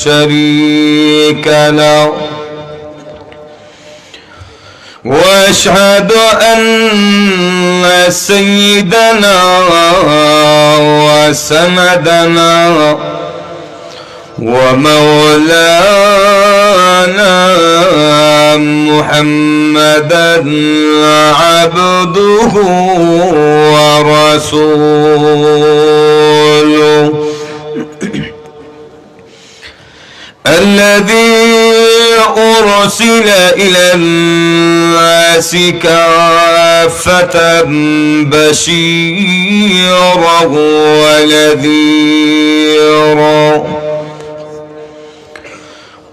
شريك له واشهد ان سيدنا وسندنا ومولانا محمدا عبده ورسوله الذي أرسل إلى الناس كافة بشيرا ونذيرا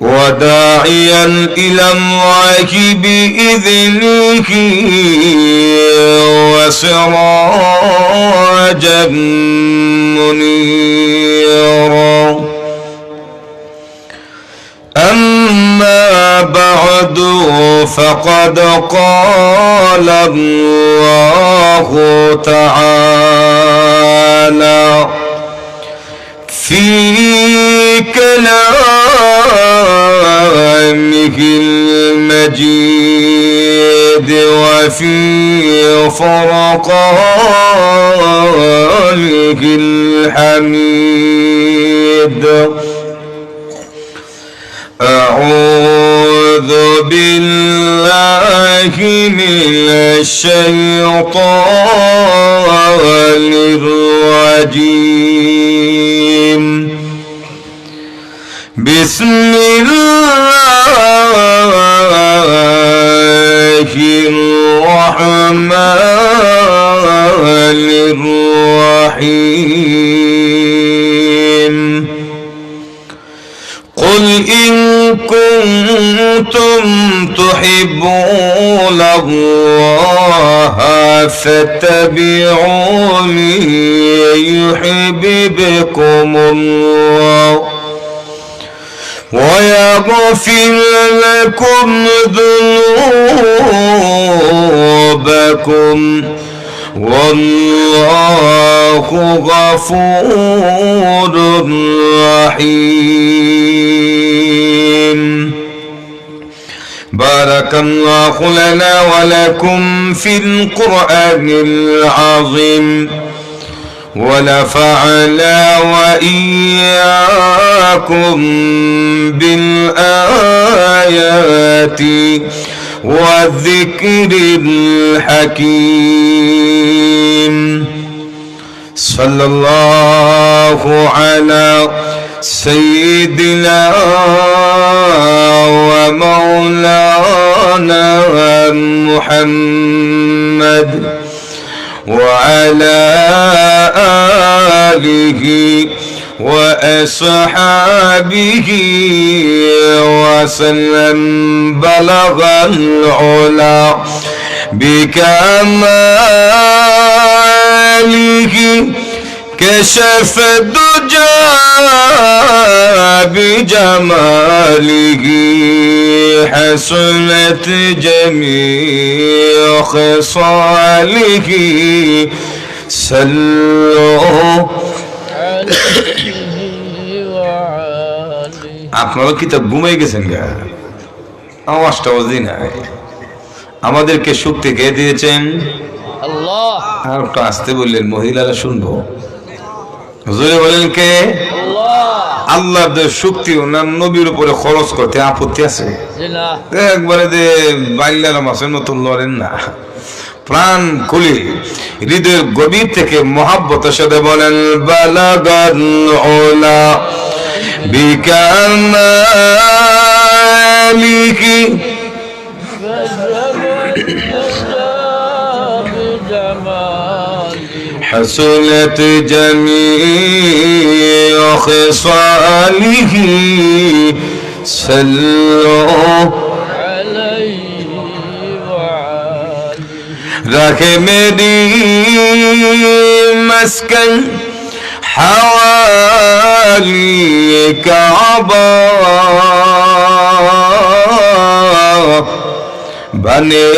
وداعيا إلى الله بإذنه وسراجا منيرا أما بعد فقد قال الله تعالى في كلامه المجيد وفي فرقانه الحميد أعوذ بالله من الشيطان الرجيم بسم الله الرحمن الرحيم قل إن كنتم تحبون الله فاتبعوني يحببكم الله ويغفر لكم ذنوبكم والله غفور رحيم بارك الله لنا ولكم في القرآن العظيم ونفعنا وإياكم بالآيات والذكر الحكيم صلى الله على سيدنا ومولانا محمد وعلى آله وأصحابه وسلم بلغ العلا بكماله كشف الدجى بجماله حسنت جميع خصاله صلوا আপনারা কি তা ঘুমাই গেছেন গা? আওয়াজটা ওজি নাই। আমাদেরকে শক্তি কে দিয়েছেন? আল্লাহ। আর একটু আসতে বললেন, মহিলারা শুনবো। হুজুরে বলেন কে? আল্লাহ। আল্লাহর যে শক্তি ওনার নবীর উপরে খরচ করতে আপত্তি আছে? একবারে যে বাইল্লার মাসের মতো লড়েন না, প্রাণ খুলে হৃদয়ের গভীর থেকে মহাব্বতের সাথে বলেন বালাগাল উলা বিকামালিহি حسنت جميع خصاله صلوا رکھے میری مسکن حوالی کعبہ بنے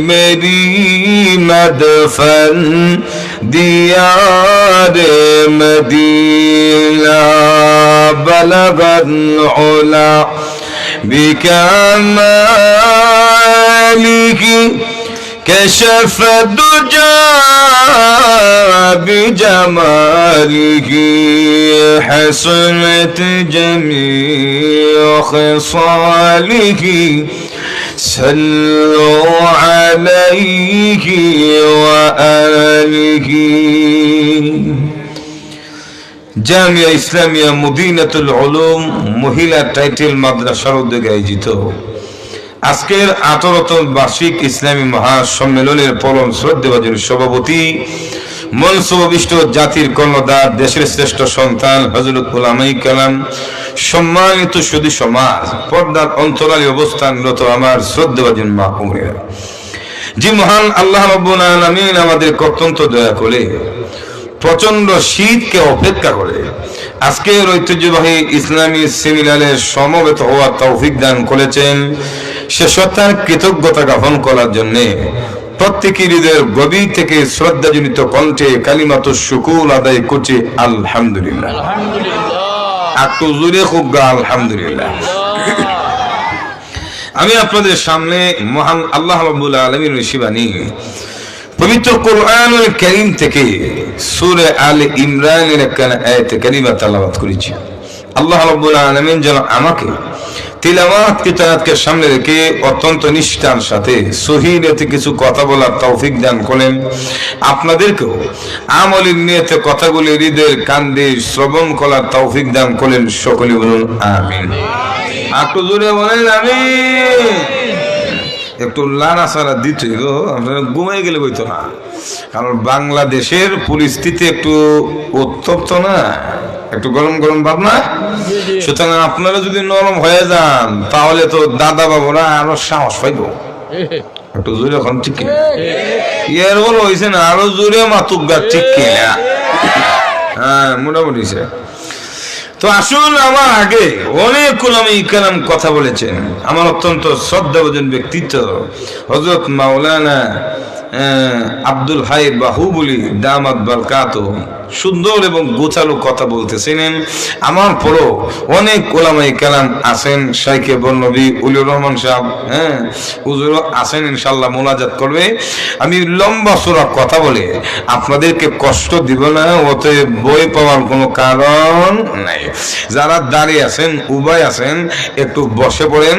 میری مدفن ديار مدينة بلغ العلا بكماله كشف الدجى بجماله حسنت جميع خصاله صلوا عليه وآله জামিয়া ইসলামিয়া মদিনাতুল উলুম মহিলা টাইটেল মাদ্রাসার উদ্যোগে আয়োজিত আজকের 18তম বার্ষিক ইসলামী মহাসম্মেলনের পরম শ্রদ্ধেয়ভাজন সভাপতি মনসুবিষ্ট জাতির কর্ণধার দেশের শ্রেষ্ঠ সন্তান হযরত উলামায়ে কেরাম সম্মানিত সুধী সমাজ পর্দার অন্তরালে অবস্থানরত আমার শ্রদ্ধেয়ভাজন মা ও বোনেরা, যে মহান আল্লাহ রাব্বুল আলামিন আমাদের অত্যন্ত দয়া করে প্রচন্ড শীতকে অপেক্ষা করে আজকের ঐতিহ্যবাহী ইসলামী সেমিনারে সমবেত হওয়ার তৌফিক দান করেছেন, সে সত্তার কৃতজ্ঞতা জ্ঞাপন করার জন্য প্রত্যেকের হৃদয়ের গভীর থেকে শ্রদ্ধাজনিত কণ্ঠে কালিমাতুশ শুকুর আদায় করছে আলহামদুলিল্লাহ। একটু জোরে খুব আলহামদুলিল্লাহ। আমি আপনাদের সামনে মহান আল্লাহ রাব্বুল আলামিনের শিবানী পবিত্র কোরআনুল কারীম থেকে সূরা আলে ইমরানের একখানা আয়াত কারিমা তেলাওয়াত করেছি। আল্লাহ রাব্বুল আলামিন যেন আমাকে তিলাওয়াত কিতাবকে সামনে রেখে অত্যন্ত নিষ্ঠার সাথে সহিহতে কিছু কথা বলার তৌফিক দান করেন, আপনাদেরকেও আমলের নিয়তে কথাগুলি হৃদয়ের কান্দে শ্রবণ করার তৌফিক দান করেন। সকলে বলুন আমিন। একটু জোরে বলেন আমিন। একটু লানা সারা দিতে আপনারা ঘুমাই গেলে বইতো না, কারণ বাংলাদেশের পরিস্থিতি একটু উত্তপ্ত না, একটু গরম গরম ভাব না, সুতরাং আপনারা যদি নরম হয়ে যান তাহলে তো দাদা বাবুরা আরো সাহস পাইব। একটু জোরে এখন ঠিক এর বল হয়েছে না, আরো জোরে মাতুক গা ঠিক কিনা? হ্যাঁ মোটামুটি। তো আসুন, আমার আগে অনেক উলামায়ে কেরাম কথা বলেছেন। আমার অত্যন্ত শ্রদ্ধাভাজন ব্যক্তিত্ব হযরত মাওলানা আব্দুল হাই বাহুবলী দামাত বারকাতুহু সুন্দর এবং গোছালো কথা বলতেছিলেন। আমার পরও অনেক উলামায়ে কেরাম আছেন, শাইখে বর্ণবী উলিউর রহমান সাহেব হুজুর আছেন, ইনশাআল্লাহ মোনাজাত করবে। আমি লম্বা চূড়া কথা বলে আপনাদেরকে কষ্ট দিব না, ওতে বই পাওয়ার কোনো কারণ নাই। যারা দাঁড়িয়ে আছেন উভয় আছেন একটু বসে পড়েন,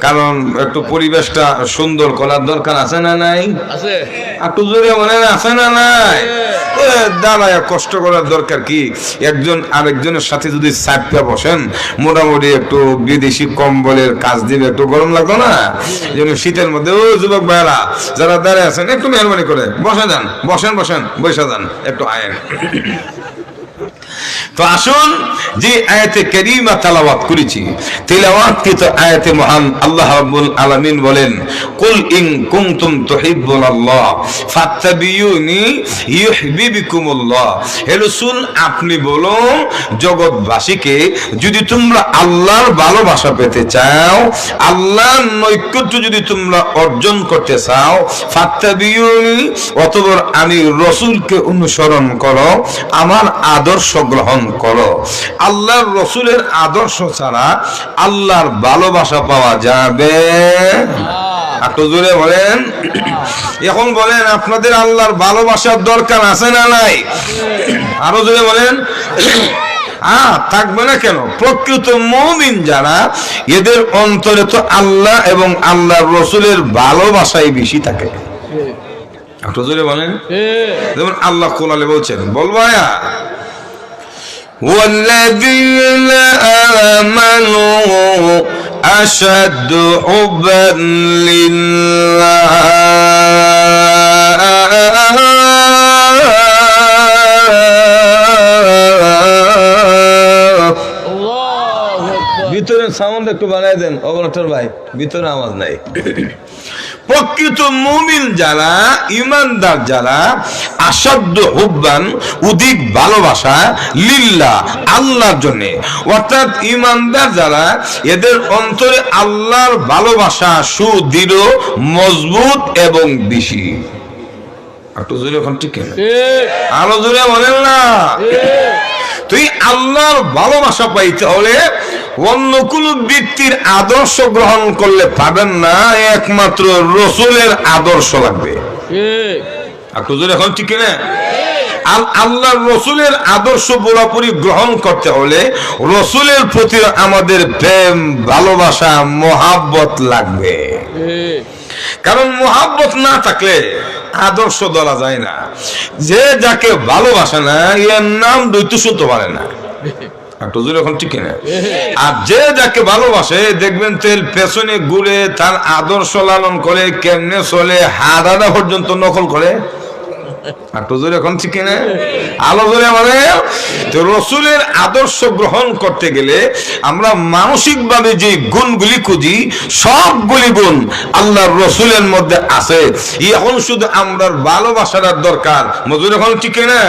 কারণ একটু পরিবেশটা সুন্দর করার দরকার আছে না নাই? আছে। একটু জোরে বলেন আছে না নাই? দাঁড়ায় কষ্ট করার দরকার কি? একজন আরেকজনের সাথে যদি চাপা বসেন মোটামুটি একটু বিদেশি কম্বলের কাজ দিবে, একটু গরম লাগতো না? যেন শীতের মধ্যে ও যুবক ভাইরা যারা দাঁড়িয়ে আছেন একটু মেহরবানি করে বসে যান, বসেন বসে যান, একটু আয়েন। তো আসুন, যে আয়াতে কারীমা তেলাওয়াত করেছি, তেলাওয়াতকৃত আয়াতে মহান আল্লাহ রাব্বুল আলামিন বলেন, কুল ইন কুনতুম তুহিব্বুনাল্লাহ ফাত্তাবিউনি ইউহিব্বুকুমুল্লাহ। হে রাসূল, আপনি বলুন জগৎবাসীকে, যদি তোমরা আল্লাহর ভালোবাসা পেতে চাও, আল্লাহর নৈকট্য যদি তোমরা অর্জন করতে চাও, ফাত্তাবিউনি, অতঃপর আমি রাসূলকে অনুসরণ করো, আমার আদর্শ গ্রহণ করো। আল্লাহর রাসূলের আদর্শ ছাড়া আল্লাহর ভালোবাসা পাওয়া যাবে? একটু জোরে বলেন। এখন বলেন, আপনাদের আল্লাহর ভালোবাসার দরকার আছে না নাই? আরো জোরে বলেন। থাকবে না কেন? প্রকৃত মুমিন যারা, এদের অন্তরে তো আল্লাহ এবং আল্লাহর রাসূলের ভালোবাসাই বেশি থাকে। একটু জোরে বলেন। যেমন আল্লাহ কোরআনে বলছেন, বলবায়া والذين آمنوا أشد حبا لله ভিতরে সাউন্ড একটু বানাই দেন অবনাটর ভাই, ভিতরে আওয়াজ নাই। প্রকৃত মুমিন যারা, ইমানদার যারা, আসাদ্দ হুব্বান, অধিক ভালোবাসা, লিল্লাহ, আল্লাহর জন্য, অর্থাৎ ইমানদার যারা, এদের অন্তরে আল্লাহর ভালোবাসা সুদৃঢ়, মজবুত এবং বেশি। একটু জোরে এখন ঠিক না, আরো জোরে বলেন না। তুই আল্লাহর ভালোবাসা পাইতে হলে অন্য কোন ব্যক্তির আদর্শ গ্রহণ করলে পাবেন না, একমাত্র রসুলের আদর্শ লাগবে। একটু জোরে এখন ঠিক না। আল্লাহর রসুলের আদর্শ পুরোপুরি গ্রহণ করতে হলে রসুলের প্রতি আমাদের প্রেম, ভালোবাসা, মহাব্বত লাগবে। কারণ মহাব্বত না থাকলে আদর্শ ধরা যায় না। যে যাকে ভালোবাসে না এর নাম দৈত্য শুনতে পারে না। একটু জোরে এখন ঠিক না। আর যে যাকে ভালোবাসে দেখবেন তেল পেছনে ঘুরে তার আদর্শ লালন করে, কেমনে চলে হারাটা পর্যন্ত নকল করে। একটু জোরে এখন ঠিক না, আলো জোরে মানে। তো রসুলের আদর্শ গ্রহণ করতে গেলে আমরা মানসিক ভাবে যে গুণগুলি খুঁজি সবগুলি গুণ আল্লাহর রসুলের মধ্যে আছে। এখন শুধু আমরা ভালোবাসার দরকার, মজুর এখন ঠিক না।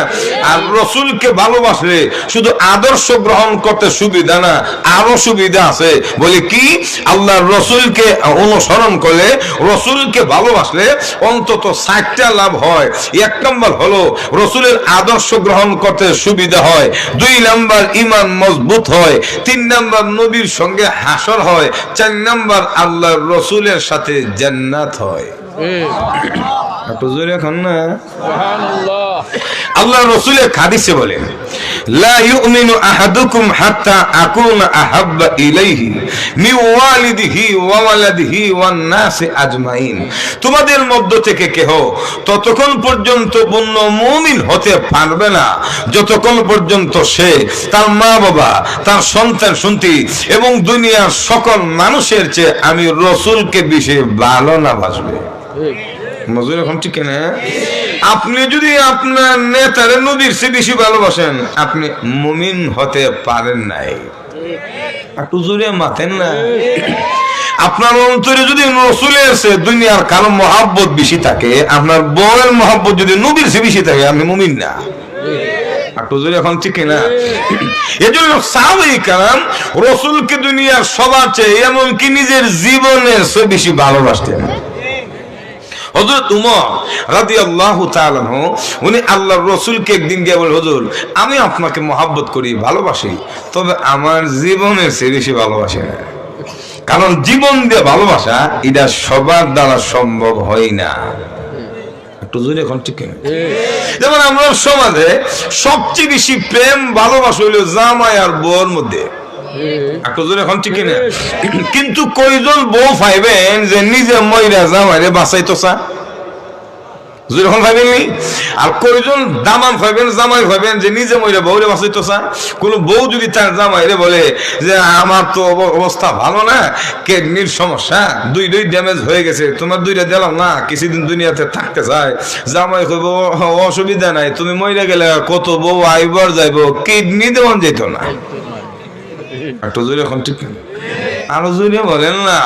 আর রসুলকে ভালোবাসলে শুধু আদর্শ গ্রহণ করতে সুবিধা না, আরো সুবিধা আছে। বলে কি, আল্লাহর রসুলকে অনুসরণ করলে, রসুলকে ভালোবাসলে অন্তত 60টা লাভ হয়। এক নম্বর হলো রসুলের আদর্শ গ্রহণ করতে সুবিধা হয়, 2 নম্বর ঈমান মজবুত হয়, 3 নম্বর নবীর সঙ্গে হাসর হয়, 4 নম্বর আল্লাহর রসুলের সাথে জান্নাত হয়। আল্লাহ রসুলের হাদিসে বলেন, লা ইউমিনু আহাদুকুম হাত্তা আকুনা আহাব্বা ইলাইহি মিন ওয়ালিদিহি ওয়া ওয়ালাদিহি ওয়ান নাসি আজমাইন। তোমাদের মধ্য থেকে কেহ ততক্ষণ পর্যন্ত পূর্ণ মুমিন হতে পারবে না যতক্ষণ পর্যন্ত সে তার মা বাবা, তার সন্তান সন্ততি এবং দুনিয়ার সকল মানুষের চেয়ে আমি রসুলকে বেশি ভালো না বাসবে। মজুর এখন ঠিক না। আপনি যদি আপনার নেতারে নবীর চেয়ে বেশি ভালোবাসেন আপনি মুমিন হতে পারেন নাই। একটু জোরে মাতেন না। আপনার অন্তরে যদি রসুলের চেয়ে দুনিয়ার কারো মহাব্বত বেশি থাকে, আপনার বউয়ের মহাব্বত যদি নবীর চেয়ে বেশি থাকে, আপনি মুমিন না। একটু জোরে এখন ঠিক না। এজন্য সাহাবায়ে কেরাম রসুলকে দুনিয়ার সবার চেয়ে এমনকি নিজের জীবনের চেয়ে বেশি ভালোবাসতেন। হযরত উমর রাদিয়াল্লাহু তাআলা আনহু উনি আল্লাহর রাসূলকে একদিন গিয়ে বলে, হুজুর আমি আপনাকে মহব্বত করি, ভালোবাসি, তবে আমার জীবনের চেয়ে বেশি ভালোবাসি না। কারণ জীবন দিয়ে ভালোবাসা এটা সবার দ্বারা সম্ভব হয় না। একটু জোরে এখন ঠিক না। যেমন আমরা সমাজে সবচেয়ে বেশি প্রেম ভালোবাসা হইল জামাই আর বউর মধ্যে। এখন ঠিক না। কিন্তু কয়জন বউ পাইবেন যে নিজে মহিলা জামাইরে বাঁচাইতো চা, যখন পাইবেননি? আর কয়জন দামান পাইবেন, জামাই পাইবেন যে নিজে মহিলা বউরে বাঁচাইতো চা? কোন বউ যদি তার জামাইরে বলে যে আমার তো অবস্থা ভালো না, কিডনির সমস্যা, 2 ড্যামেজ হয়ে গেছে, তোমার 2টা দিলাম না, কিছুদিন দুনিয়াতে থাকতে চায়, জামাই কইব অসুবিধা নাই, তুমি মহিলা গেলে কত বউ আইবার যাইব, কিডনি দেওয়ান যেত না। একটু জোরে এখন ঠিক আরো জোরে বলেন না।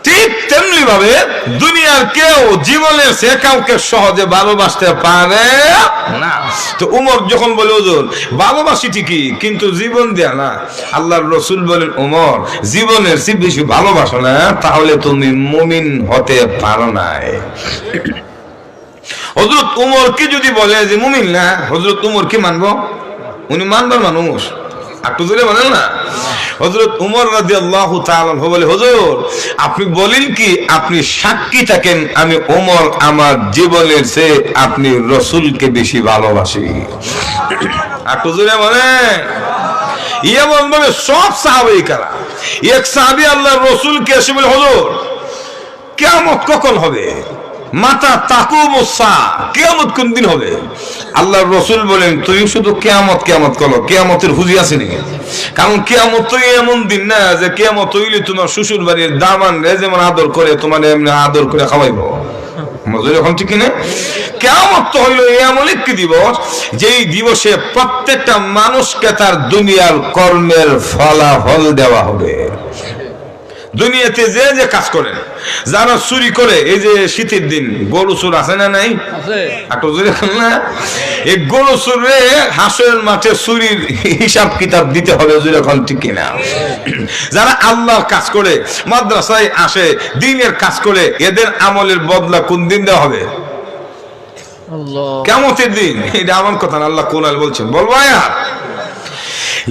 ঠিক তেমনি ভাবে দুনিয়ার কেউ জীবনের সে কাউকে সহজে ভালোবাসতে পারে না। তো উমর যখন বলে, হুজুর ভালোবাসি ঠিকই কিন্তু জীবন দেয়া না, আল্লাহর রাসূল বলেন, উমর জীবনের চেয়ে বেশি ভালোবাসো না, তাহলে তুমি মুমিন হতে পারো না। হযরত উমরকে যদি বলে যে মুমিন না, হযরত উমর কি মানবো? উনি মানবার মানুষ। একটু জোরে বলেন না। হযরত উমর রাদিয়াল্লাহু তাআলা বলে, হুজুর আপনি বলেন কি, আপনি সাক্ষী থাকেন আমি উমর আমার জীবনের চেয়ে আপনি রাসূলকে বেশি ভালোবাসি। একটু জোরে বলেন। এমন ভাবে সব সাহাবায়ে কেরাম, এক সাহাবী আল্লাহর রাসূলকে এসে বলে, হুজুর কিয়ামত কখন হবে? মাতা তাকুমুসা, কিয়ামত কোন দিন হবে? আল্লাহর রাসূল বলেন, তুই শুধু কিয়ামত কিয়ামত করো, কিয়ামতের হুজি আছে নাকি? কারণ কিয়ামত তো এমন দিন না যে কিয়ামত হইলে তোমার শ্বশুর বাড়ির দামান রে যেমন আদর করে তোমার এমনি আদর করে খাওয়াইবো। মজুর এখন ঠিক না। কিয়ামত তো হইল এমন একটি দিবস যেই দিবসে প্রত্যেকটা মানুষকে তার দুনিয়ার কর্মের ফলাফল দেওয়া হবে। দুনিয়াতে যে যে কাজ করে, যারা চুরি করে, এই যে শীতের দিন গরু চোর আছে না নাই? না, এই গরু চোরে হাসরের মাঠে চুরির হিসাব কিতাব দিতে হবে, যখন ঠিক কিনা। যারা আল্লাহর কাজ করে, মাদ্রাসায় আসে, দ্বীনের কাজ করে, এদের আমলের বদলা কোন দিন দেওয়া হবে? কিয়ামতের দিন, এটা আমার কথা না, আল্লাহ কোরআন বলছেন, বলবো আয়াত,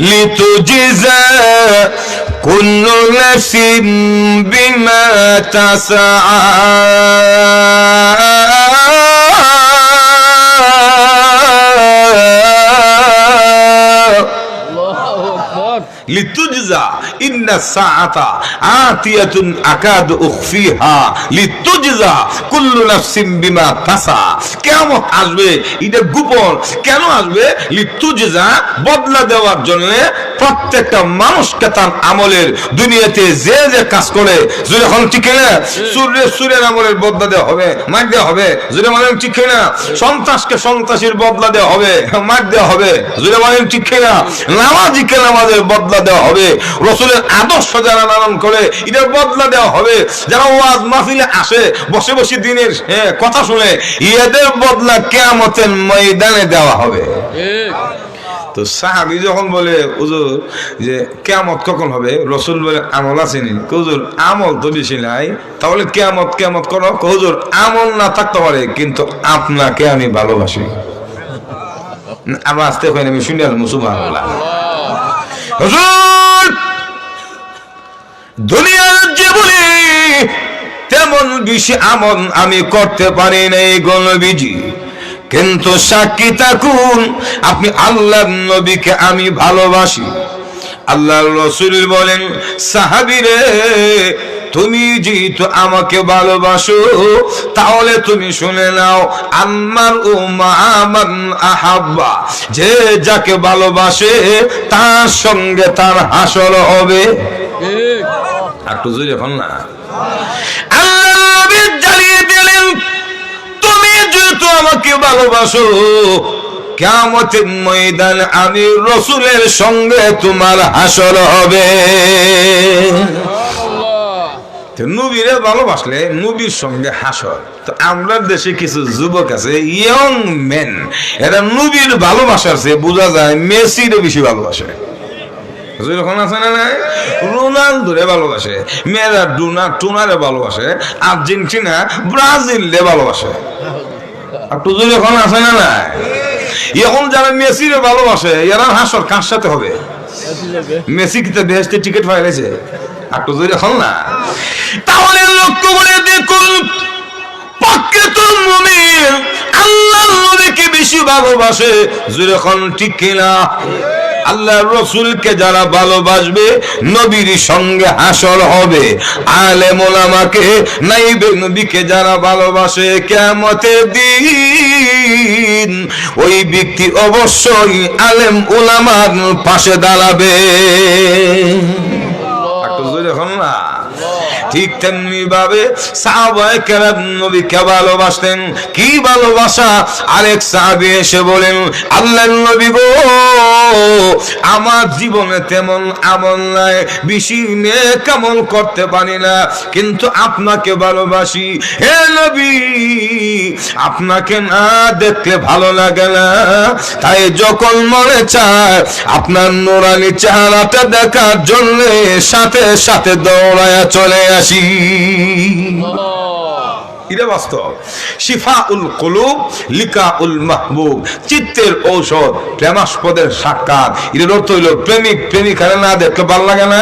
লিতুজিজা কুল্লু নাফসিন বিমা তাসআ লিতুজজা ইন্না সাআতা আতিয়াতুন আকাদু উখফিহা লিতুজজা কুল্লু নাফসিন বিমা তাসা। কিয়ামত আসবে, এটা গোপন কেন আসবে? লিতুজজা, বদলা দেওয়ার জন্য প্রত্যেকটা মানুষকে তার আমলের, দুনিয়াতে যে যে কাজ করে, যখন ঠিক না সূর্যের আমলের বদলা দেওয়া হবে, মার দেওয়া হবে, যদি বলেন ঠিক না, সন্ত্রাসকে সন্ত্রাসীর বদলা দেওয়া হবে, মার দেওয়া হবে, যদি বলেন ঠিক না, নামাজিকে নামাজের বদলা দেওয়া হবে, রাসূলের আদর্শ যারা লালন করে এটার বদলা দেওয়া হবে, যারা ওয়াজ মাহফিলে আসে বসে বসে দিনের কথা শুনে, এদের বদলা কিয়ামতের ময়দানে দেওয়া হবে। তো সাহাবী যখন বলে হুজুর যে কিয়ামত কখন হবে, রাসূল বলে আমল আসেনি। হুজুর আমল তো বেশি নাই, তাহলে কিয়ামত করো। হুজুর আমল না থাকতে পারে, কিন্তু আপনাকে আমি ভালোবাসি। আবার আসতে হয়, আমি শুনে আলম সুবহানাল্লাহ। হুজুর দুনিয়ার জীবনে তেমন বেশি আমল আমি করতে পারি নাই গো নবীজি, কিন্তু সাক্ষী থাকুন আপনি আল্লাহর নবীকে আমি ভালোবাসি। আল্লাহর রাসূল বলেন, সাহাবীরে তুমি যেহেতু আমাকে ভালোবাসো, তাহলে তুমি শুনে নাও, আমার উম্মান আহাব্বা, যে যাকে ভালোবাসে তার সঙ্গে তার হাসর হবে। একটু জোরে এখন না, আল্লাহ নবী জানিয়ে দিলেন, তুমি যেহেতু আমাকে ভালোবাসো, কিয়ামতের ময়দানে আমি রাসূলের সঙ্গে তোমার হাসর হবে। নবীরে ভালোবাসলে নবীর সঙ্গে হাসর। তো আমরা দেশে কিছু যুবক আছে, ইয়ং মেন, এরা নবীর ভালোবাসার চেয়ে বোঝা যায় মেসির বেশি ভালোবাসে। যখন আছে না রোনালদোরে ভালোবাসে, ম্যারাডোনা টোনারে ভালোবাসে, আর্জেন্টিনা ব্রাজিলে ভালোবাসে। একটু যখন আছে না না, এখন যারা মেসিরে ভালোবাসে এরা হাসর কার সাথে হবে? মেসি কি বেহেশতের টিকিট পাইছে? একটু যখন না, তাহলে লক্ষ্য করে দেখুন, প্রকৃত মুমিন আল্লাহর নবীকে বেশি ভালোবাসে। যখন ঠিক কিনা, আল্লাহর রাসূলকে যারা ভালোবাসবে নবীর সঙ্গে হাসর হবে। আলেম ওলামাকে নাইবে নবীকে যারা ভালোবাসে, কিয়ামতের দিন ওই ব্যক্তি অবশ্যই আলেম ওলামার পাশে দাঁড়াবে। একটু জোরে হন না। ঠিক তেমনি ভাবে সাহাবায়ে কেরাম নবীকে ভালোবাসতেন। কি ভালোবাসা! আরেক সাহাবী এসে বলেন, আল্লাহর নবী গো, আমার জীবনে তেমন আমল নাই, বেশি নেক আমল করতে পারি না, কিন্তু আপনাকে ভালোবাসি। হে নবী, আপনাকে না দেখলে ভালো লাগে না, তাই যখন মনে চায় আপনার নূরানি চেহারাটা দেখার জন্য সাথে সাথে দৌড়ায়া চলে আসি। এটা বাস্তব। শিফাউল কুলুব লিকাউল মাহবুব, চিত্তের ঔষধ প্রেমাস্পদের সাক্ষাৎ। এর অর্থ হইল প্রেমিক প্রেমিকারে না দেখলে ভালো লাগে না।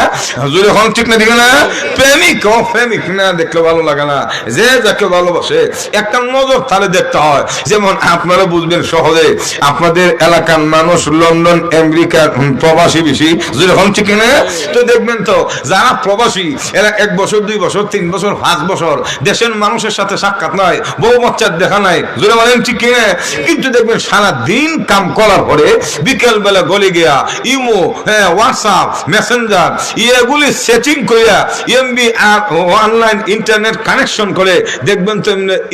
যদি এখন ঠিক না, ঠিক না, প্রেমিক না দেখলে ভালো লাগে না। যে যাকে ভালোবাসে একটা নজর তাহলে দেখতে হয়। যেমন আপনারা বুঝবেন সহজে, আপনাদের এলাকার মানুষ লন্ডন আমেরিকার প্রবাসী বেশি, যদি এখন ঠিক না, তো দেখবেন তো যারা প্রবাসী এরা 1 বছর 2 বছর 3 বছর 5 বছর দেশের মানুষের সাথে সাক্ষাৎ নাই, বউ বাচ্চার দেখা নাই, জোরে বলেন ঠিক কিনা। কিন্তু দেখবেন সারা দিন কাম করার পরে বিকেল বেলা গলে গিয়া ইমো, হোয়াটসঅ্যাপ, মেসেঞ্জার এগুলি সেটিং করিয়া এমবি আর অনলাইন ইন্টারনেট কানেকশন করে দেখবেন তো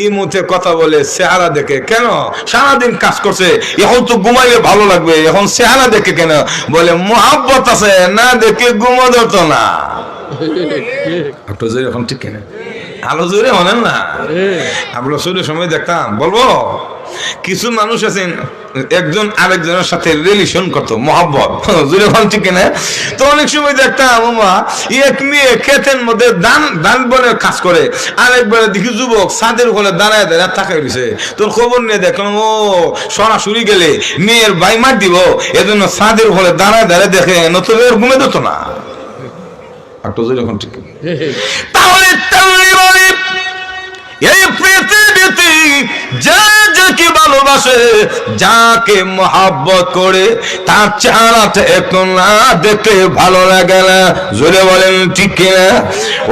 ইমোতে কথা বলে, চেহারা দেখে। কেন? সারাদিন কাজ করছে, এখন তো ঘুমাইলে ভালো লাগবে, এখন চেহারা দেখে কেন? বলে মোহাব্বত আছে, না দেখে ঘুমো ধরতো না। একটু জোরে এখন ঠিক কিনা আলো জোরে হলেন না আমরা শুরুর সময় দেখতাম বলবো কিছু মানুষ আছেন একজন আরেকজনের সাথে রিলেশন করতো মহব্বত জোরে হল ঠিক কিনা তো অনেক সময় দেখতাম মামা এক মেয়ে ক্ষেতের মধ্যে ধান বনের কাজ করে আরেকবার দেখি যুবক ছাদের উপরে দাঁড়ায় দাঁড়ায় তাকাই দিছে তোর খবর নিয়ে দেখলাম ও সরাসরি গেলে মেয়ের বাই মার দিব এজন্য ছাদের উপরে দাঁড়ায় দাঁড়ায় দেখে নতুন ঘুমে দিত না একটু জোরে এখন ঠিক তাহলে এই পৃথিবীতে যা যাকে ভালোবাসে যাকে মহব্বত করে তার চেহারাটা একটু না দেখতে ভালো লাগে না জোরে বলেন ঠিক কিনা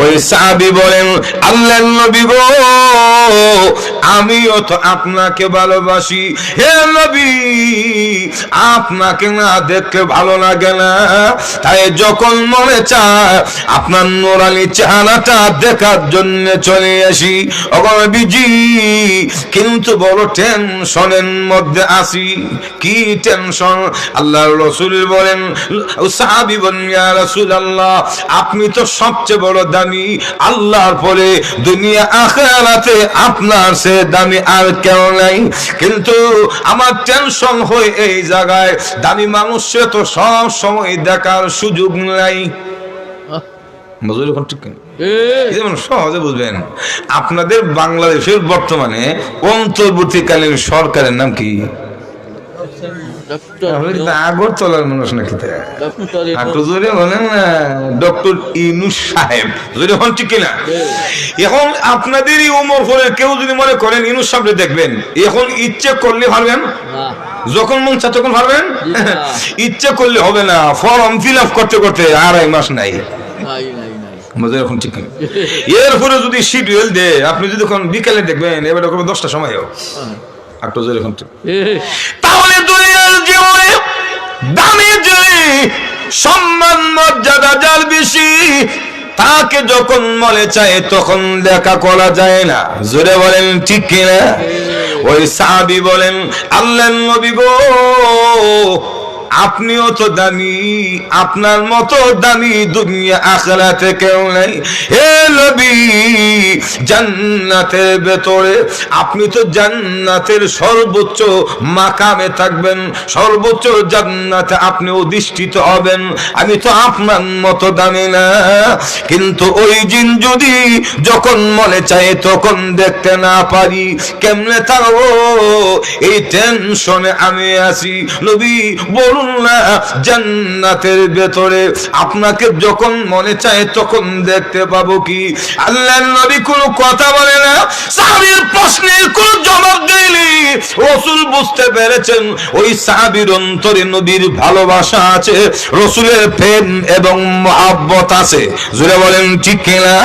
ওই সাহাবী বলেন আল্লাহর নবী গো আমিও তো আপনাকে ভালোবাসি হে নবী আপনাকে না দেখতে ভালো লাগে না তাই যখন মনে চায় আপনার নূরানি চেহারাটা দেখার জন্য চলে আসি বিজি কিন্তু বড় টেনশনের মধ্যে আছি কি টেনশন আল্লাহর রাসূল বলেন সাহাবী বলেন ইয়া রাসূলুল্লাহ আপনি তো সবচেয়ে বড় দামি আল্লাহর পরে দুনিয়া আখিরাতে আপনার সে দামি আর কেউ নাই কিন্তু আমার টেনশন হয় এই জায়গায় দামি মানুষে তো সব সময় দেখার সুযোগ নাই মজুরি কোন ঠিক যেমন সহজে বুঝবেন আপনাদের বাংলাদেশের বর্তমানে অন্তর্বর্তীকালীন সরকারের নাম কি আগরতলার মানুষ নাকি বলেন না ডক্টর ইউনূস সাহেব যদি হন ঠিক কিনা এখন আপনাদেরই উমর করে কেউ যদি মনে করেন ইউনূস সাহেব দেখবেন এখন ইচ্ছে করলে পারবেন যখন মন চায় তখন পারবেন ইচ্ছে করলে হবে না ফর্ম ফিল আপ করতে করতে 2.5 মাস নাই এরপরে যদি শিডিউল দে আপনি যদি বিকালে দেখবেন এবার 10টার সময় তাহলে দুনিয়ার জীবনে দামি যে সম্মান মর্যাদা যার বেশি তাকে যখন মনে চায় তখন দেখা করা যায় না জোরে বলেন ঠিক কিনা ওই সাহাবী বলেন আল্লাহর নবী গো আপনিও তো দামি আপনার মতো দামি দুনিয়া আখিরাতে কেউ নাই হে নবী জান্নাতের ভেতরে আপনি তো জান্নাতের সর্বোচ্চ মাকামে থাকবেন সর্বোচ্চ জান্নাতে আপনি অধিষ্ঠিত হবেন আমি তো আপনার মতো দামি না কিন্তু ওই জিন যদি যখন মনে চায় তখন দেখতে না পারি কেমনে থাকবো এই টেনশনে আমি আছি নবী বলুন না জান্নাতের ভেতরে আপনাকে যখন মনে চায় তখন দেখতে পাবো কি আল্লাহর নবী কোনো কথা বলে না সাহাবীর প্রশ্নের কোনো জবাব দেয়নি রাসূল বুঝতে পেরেছেন ওই সাহাবীর অন্তরে নবীর ভালোবাসা আছে রাসূলের প্রেম এবং মহব্বত আছে জোরে বলেন ঠিক কিনা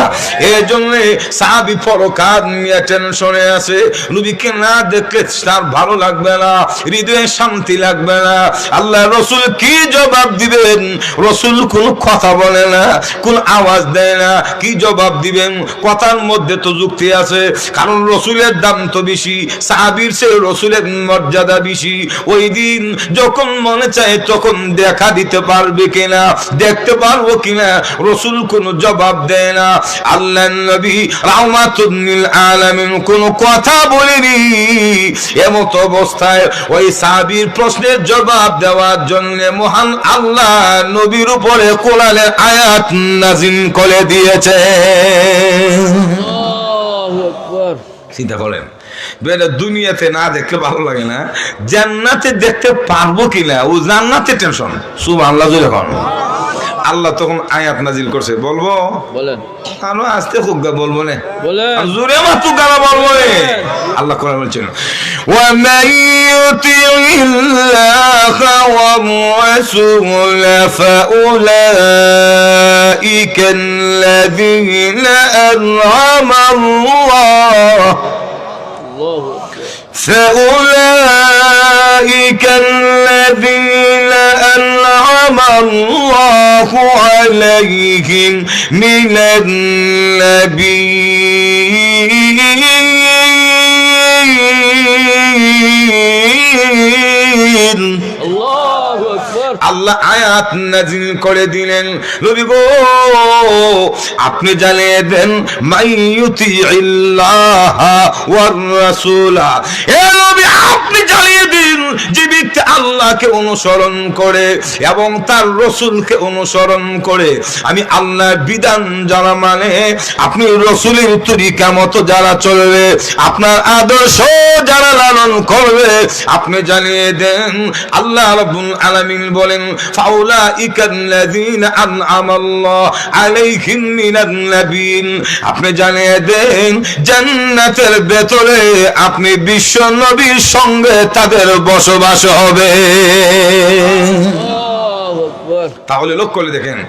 এজন্য সাহাবী পরকার নিয়ে টেনশনে আছে নবীকে না দেখলে তার ভালো লাগবে না হৃদয়ে শান্তি লাগবে না আল্লাহ রাসূল কি জবাব দিবেন রাসূল কোন কথা বলে না কোন আওয়াজ দেয় না কি জবাব দিবেন কথার মধ্যে তো যুক্তি আছে কারণ রাসূলের দাম তো বেশি সাহাবীর চেয়ে রাসূলের মর্যাদা বেশি ওই দিন যখন মনে চায় তখন দেখা দিতে পারবে কিনা দেখতে পারবো কিনা রাসূল কোন জবাব দেয় না আল্লাহর নবী রাহমাতুল লিল আলামিন কোন কথা বলেনি এমত অবস্থায় ওই সাহাবীর প্রশ্নের জবাব দেওয়ার জন্য মহান আল্লাহ নবীর উপরে কোরআনের আয়াত নাযিল করে দিয়েছে আল্লাহু আকবার চিন্তা করেন দুনিয়াতে না দেখতে ভালো লাগে না জান্নাতে দেখতে পারবো কিনা ও জান্নাতে টেনশন সুবহানাল্লাহ যখন আল্লাহ তখন আয়াত নাযিল করছে বলবো বলেন আলো আস্তে খুব বলবো না বলেন জোরে মাত্র গালা বলবো না আল্লাহ কোরআন বলছেন ওয়া মাইয়ুতিল্লাহা ওয়া রাসূল ফাউলাইকা আল্লাযীনা আন'আমা আল্লাহু فأولئك الذين أنعم الله عليهم من النبيين الله أكبر আল্লাহ আয়াত নাযিল করে দিলেন, নবী গো আপনি জানিয়ে দেন মাইয়ুতিইল্লাহ ওয়ার রাসূলা, এ নবী আপনি জানিয়ে দিন যে ব্যক্তি আল্লাহকে অনুসরণ করে এবং তার রাসূলকে অনুসরণ করে, আমি আল্লাহর বিধান যারা মানে, আপনি রাসূলের তরিকা মতো যারা চলবে, আপনার আদর্শ যারা লালন করবে, আপনি জানিয়ে দেন আল্লাহ রাব্বুল আলামিন বলেন ফাউলাইকাল্লাযীনা আনআমাল্লাহু আলাইহিম মিনান নাবিয়্যিন, আপনি জানিয়ে দেন জান্নাতের ভেতরে আপনি বিশ্ব নবীর সঙ্গে তাদের বসবাস হবে। তাহলে লক্ষ্য করে দেখেন,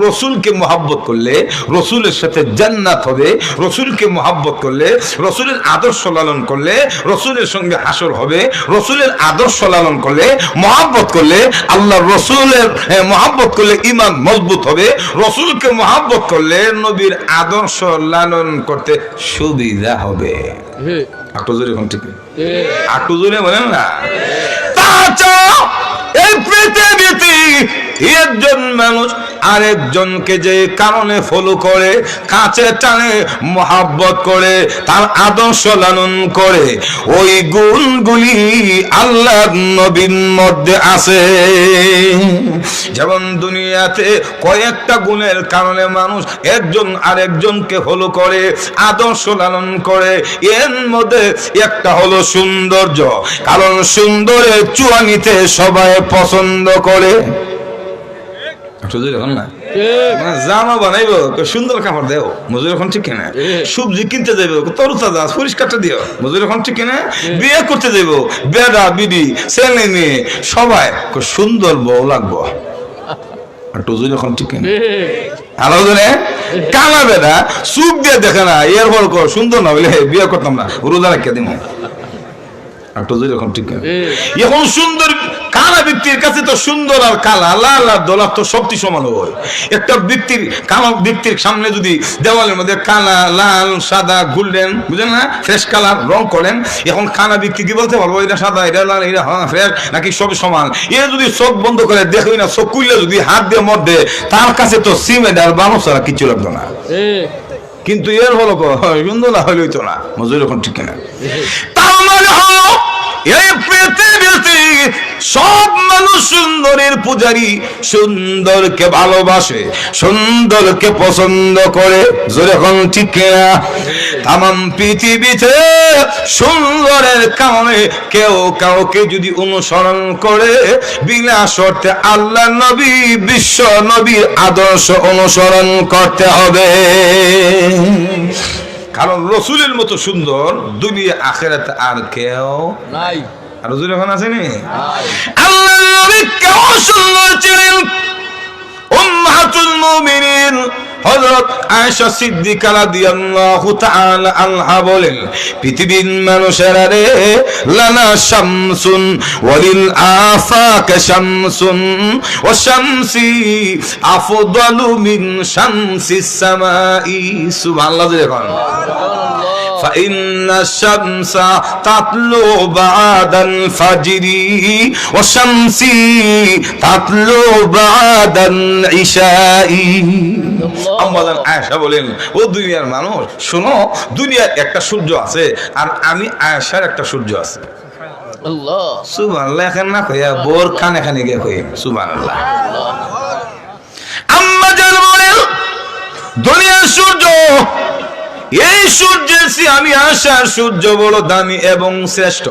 রসুলকে মহাব্বত করলে রসুলের সাথে জান্নাত হবে, রসুলকে মহাব্বত করলে, রসুলের আদর্শ লালন করলে রসুলের সঙ্গে হাসর হবে, রসুলের আদর্শ লালন করলে মহাব্বত করলে আল্লাহ রসুলের মহাব্বত করলে ঈমান মজবুত হবে, রসুলকে মহাব্বত করলে নবীর আদর্শ লালন করতে সুবিধা হবে। একটু জোরে এখন ঠিক একটু জোরে বলেন না। তাছাড়া এই পৃথিবীতে একজন মানুষ আরেকজনকে যে কারণে ফলো করে, কাছে টানে, মহাব্বত করে, তার আদর্শ লালন করে, ওই গুণগুলি আল্লাহর নবীর মধ্যে আছে। যেমন দুনিয়াতে কয়েকটা গুণের কারণে মানুষ একজন আরেকজনকে ফলো করে, আদর্শ লালন করে, এর মধ্যে একটা হলো সৌন্দর্য, কারণ সুন্দরের চুয়ানিতে সবাই পছন্দ করে। জামা বানাইবো সুন্দর কাপড় দেও, মজুর এখন ঠিক কিনা, সবজি কিনতে যাইবো তরুতাজা পরিষ্কারটা দিও, মজুর এখন ঠিক কিনা, বিয়ে করতে যাইবো বেড়া বিডি ছেলে মেয়ে সবাই সুন্দর বউ লাগবো, টুজুর এখন ঠিক কিনা। আরো জনে কানা বেড়া চুপ দিয়ে দেখে না, এর বল সুন্দর না বলে বিয়ে করতাম না, রোজা রাখিয়া দিব। এখন সুন্দর কালা ব্যক্তির কাছে তো সুন্দর আর কালা লাল আর দোলা তো সবটি সমান হয়। একটা ব্যক্তির কালা ব্যক্তির সামনে যদি দেওয়ালের মধ্যে কালা লাল সাদা গোল্ডেন বুঝলেন না ফ্রেশ কালার রং করেন, এখন কানা ব্যক্তি কি বলতে পারবো এটা সাদা এটা লাল এটা ফ্রেশ নাকি সব সমান? এ যদি চোখ বন্ধ করে দেখই না, চোখ খুললে যদি হাত দিয়ে মধ্যে, তার কাছে তো সিমেন্ট আর বানো ছাড়া কিছু লাগতো না। কিন্তু এর হলো সুন্দর না হইলেই তো না, মজুর এখন ঠিক না। তার মানে হলো এই পৃথিবীতে সব মানুষ সুন্দরের পূজারী, সুন্দরকে ভালোবাসে, সুন্দরকে পছন্দ করে, যেরকম ঠিক না। তামাম পৃথিবীতে সুন্দরের কারণে কেউ কাউকে যদি অনুসরণ করে, বিনা শর্তে আল্লাহ নবী বিশ্ব নবীর আদর্শ অনুসরণ করতে হবে। কারণ রসুলের মতো সুন্দর দুনিয়া আখিরাতে আর কেউ নাই। আর রসুল এখন আসেনি, আল্লাহ নবী কেউ সুন্দর ছিলেন। উম্মাহাতুল মুমিনিন হযরত আয়েশা সিদ্দিকা রাদিয়াল্লাহু তাআলা আনহা বলেন, পৃথিবীর মানুষেরা রে লানা শামসুন ওয়ালিল আফাক শামসুন ওয়া শামসি আফদালু মিন শামসিস সামাই। সুবহানাল্লাহ যখন فإن الشمس تطلع بعد الفجر والشمس تطلع بعد العشاء। আম্মাজান আয়েশা বলেন, ও দুনিয়ার মানুষ শোনো, দুনিয়ার একটা সূর্য আছে আর আমি আয়েশার একটা সূর্য আছে। আল্লাহ সুবহানাল্লাহ, এখন না কইয়া বোর কানে কানে গিয়ে কই সুবহানাল্লাহ। আম্মাজান বলেন, দুনিয়ার সূর্য, এই সূর্যের চেয়ে আমি আয়েশার সূর্য বড় দামি এবং শ্রেষ্ঠ।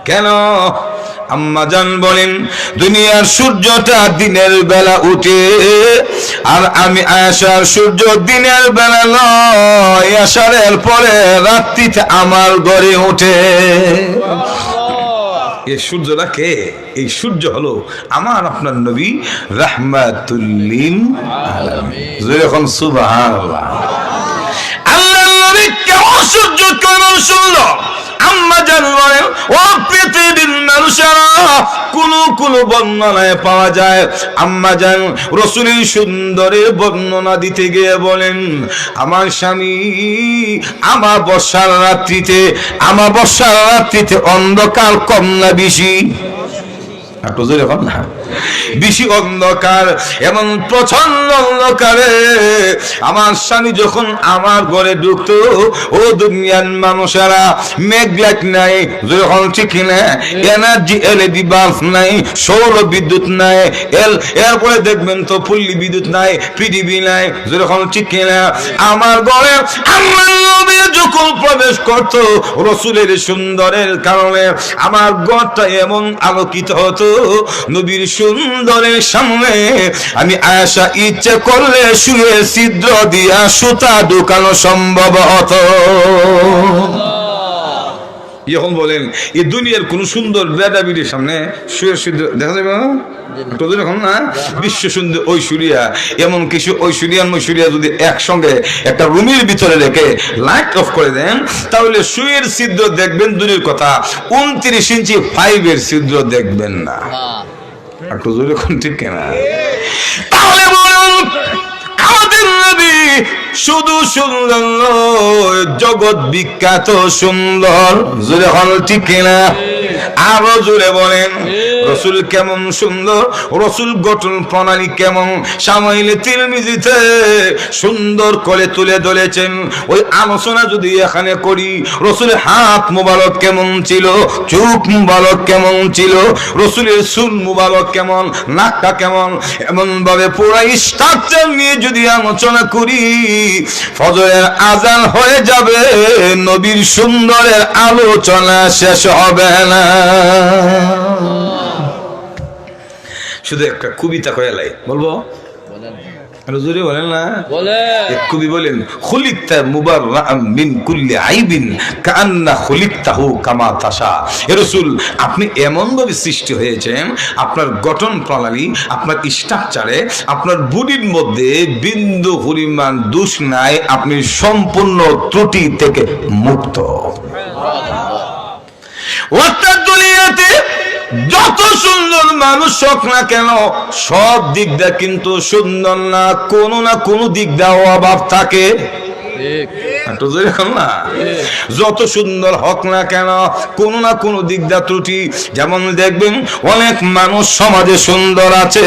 কেন? আম্মাজান বলেন, দুনিয়ার সূর্যটা দিনের বেলা উঠে আর আমি আয়েশার সূর্য দিনের বেলা নয়, আশারের পরে রাত্রিতে আমার ঘরে ওঠে। এই সূর্যটা কে? এই সূর্য হলো আমার আপনার নবী রাহমাতুল লিল আলামিন। যখন সুবহানাল্লাহ, আল্লাহর নবী কেমন সূর্য কেমন সুন্দর। আম্মাজান বলেন, ও পৃথিবীর মানুষেরা, কোন বর্ণনায় পাওয়া যায় আম্মাজান রাসূলের সুন্দরের বর্ণনা দিতে গিয়ে বলেন, আমার স্বামী আমাবস্যার রাত্রিতে অন্ধকার কম না বেশি? একটু জোরে এখন না, বেশি অন্ধকার, এমন প্রচন্ড অন্ধকারে আমার স্বামী যখন আমার ঘরে ঢুকতো, ও দুনিয়ার মানুষেরা, মেঘ লাইট নাই, যখন ঠিক না, এনার্জি এলইডি বাল্ব নাই, সৌর বিদ্যুৎ নাই, এরপরে দেখবেন তো পল্লী বিদ্যুৎ নাই, পিডিবি নাই, যখন ঠিক না, আমার ঘরে আমার নবী যখন প্রবেশ করত রসুলের সুন্দরের কারণে আমার ঘরটা এমন আলোকিত হতো, নবীর সুন্দরের সামনে আমি আয়েশা ইচ্ছে করলে শুয়ে ছিদ্র দিয়া সুতা ঢুকানো সম্ভব হতো। এখন বলেন এই দুনিয়ার কোন সুন্দর বেডাবিডির সামনে শুয়ে ছিদ্র দেখা যাবে না? এখন না, বিশ্ব সুন্দর ঐশ্বরিয়া, এমন কিছু ঐশ্বরিয়া যদি একসঙ্গে একটা রুমের ভিতরে রেখে লাইট অফ করে দেন, তাহলে শুয়ের ছিদ্র দেখবেন দূরের কথা, 29 ইঞ্চি 5-এর ছিদ্র দেখবেন না। একটু জোরে কোন ঠিক না? তাহলে বলুন আমাদের নবী শুধু সুন্দর নয়, জগৎ বিখ্যাত সুন্দর, জোরে হল ঠিক না? আরো জোরে বলেন রসুল কেমন সুন্দর, রসুল গঠন প্রণালী কেমন, শামাইলে তিরমিজিতে সুন্দর করে তুলে ধরেছেন। ওই আলোচনা যদি এখানে করি, রসুলের হাত মুবারক কেমন ছিল, চোখ মুবারক কেমন ছিল, রসুলের চুল মুবারক কেমন, নাকটা কেমন, এমন ভাবে পুরো স্ট্রাকচার নিয়ে যদি আলোচনা করি, ফজরের আজান হয়ে যাবে, নবীর সুন্দরের আলোচনা শেষ হবে না। শুধু একটা কবিতা কয়ালাই বলবো, জোরে বলেন না, কবি বলেন খুলিকতা মুবাররাআন মিন কুল্লি আইবিন কাআন্না খুলিকতাহু কামা তাশা। হে রাসূল, আপনি এমন ভাবে সৃষ্টি হয়েছেন, আপনার গঠন প্রণালী, আপনার স্ট্রাকচারে, আপনার বডির মধ্যে বিন্দু পরিমাণ দোষ নাই, আপনি সম্পূর্ণ ত্রুটি থেকে মুক্ত। অর্থাৎ দুনিয়াতে যত সুন্দর মানুষ হোক না কেন, সব দিক দিয়ে কিন্তু সুন্দর না, কোনো না কোনো দিক দিয়ে অভাব থাকে। না, যত সুন্দর হোক না কেন, কোনো না কোনো দিক দিয়ে ত্রুটি। যেমন দেখবেন অনেক মানুষ সমাজে সুন্দর আছে,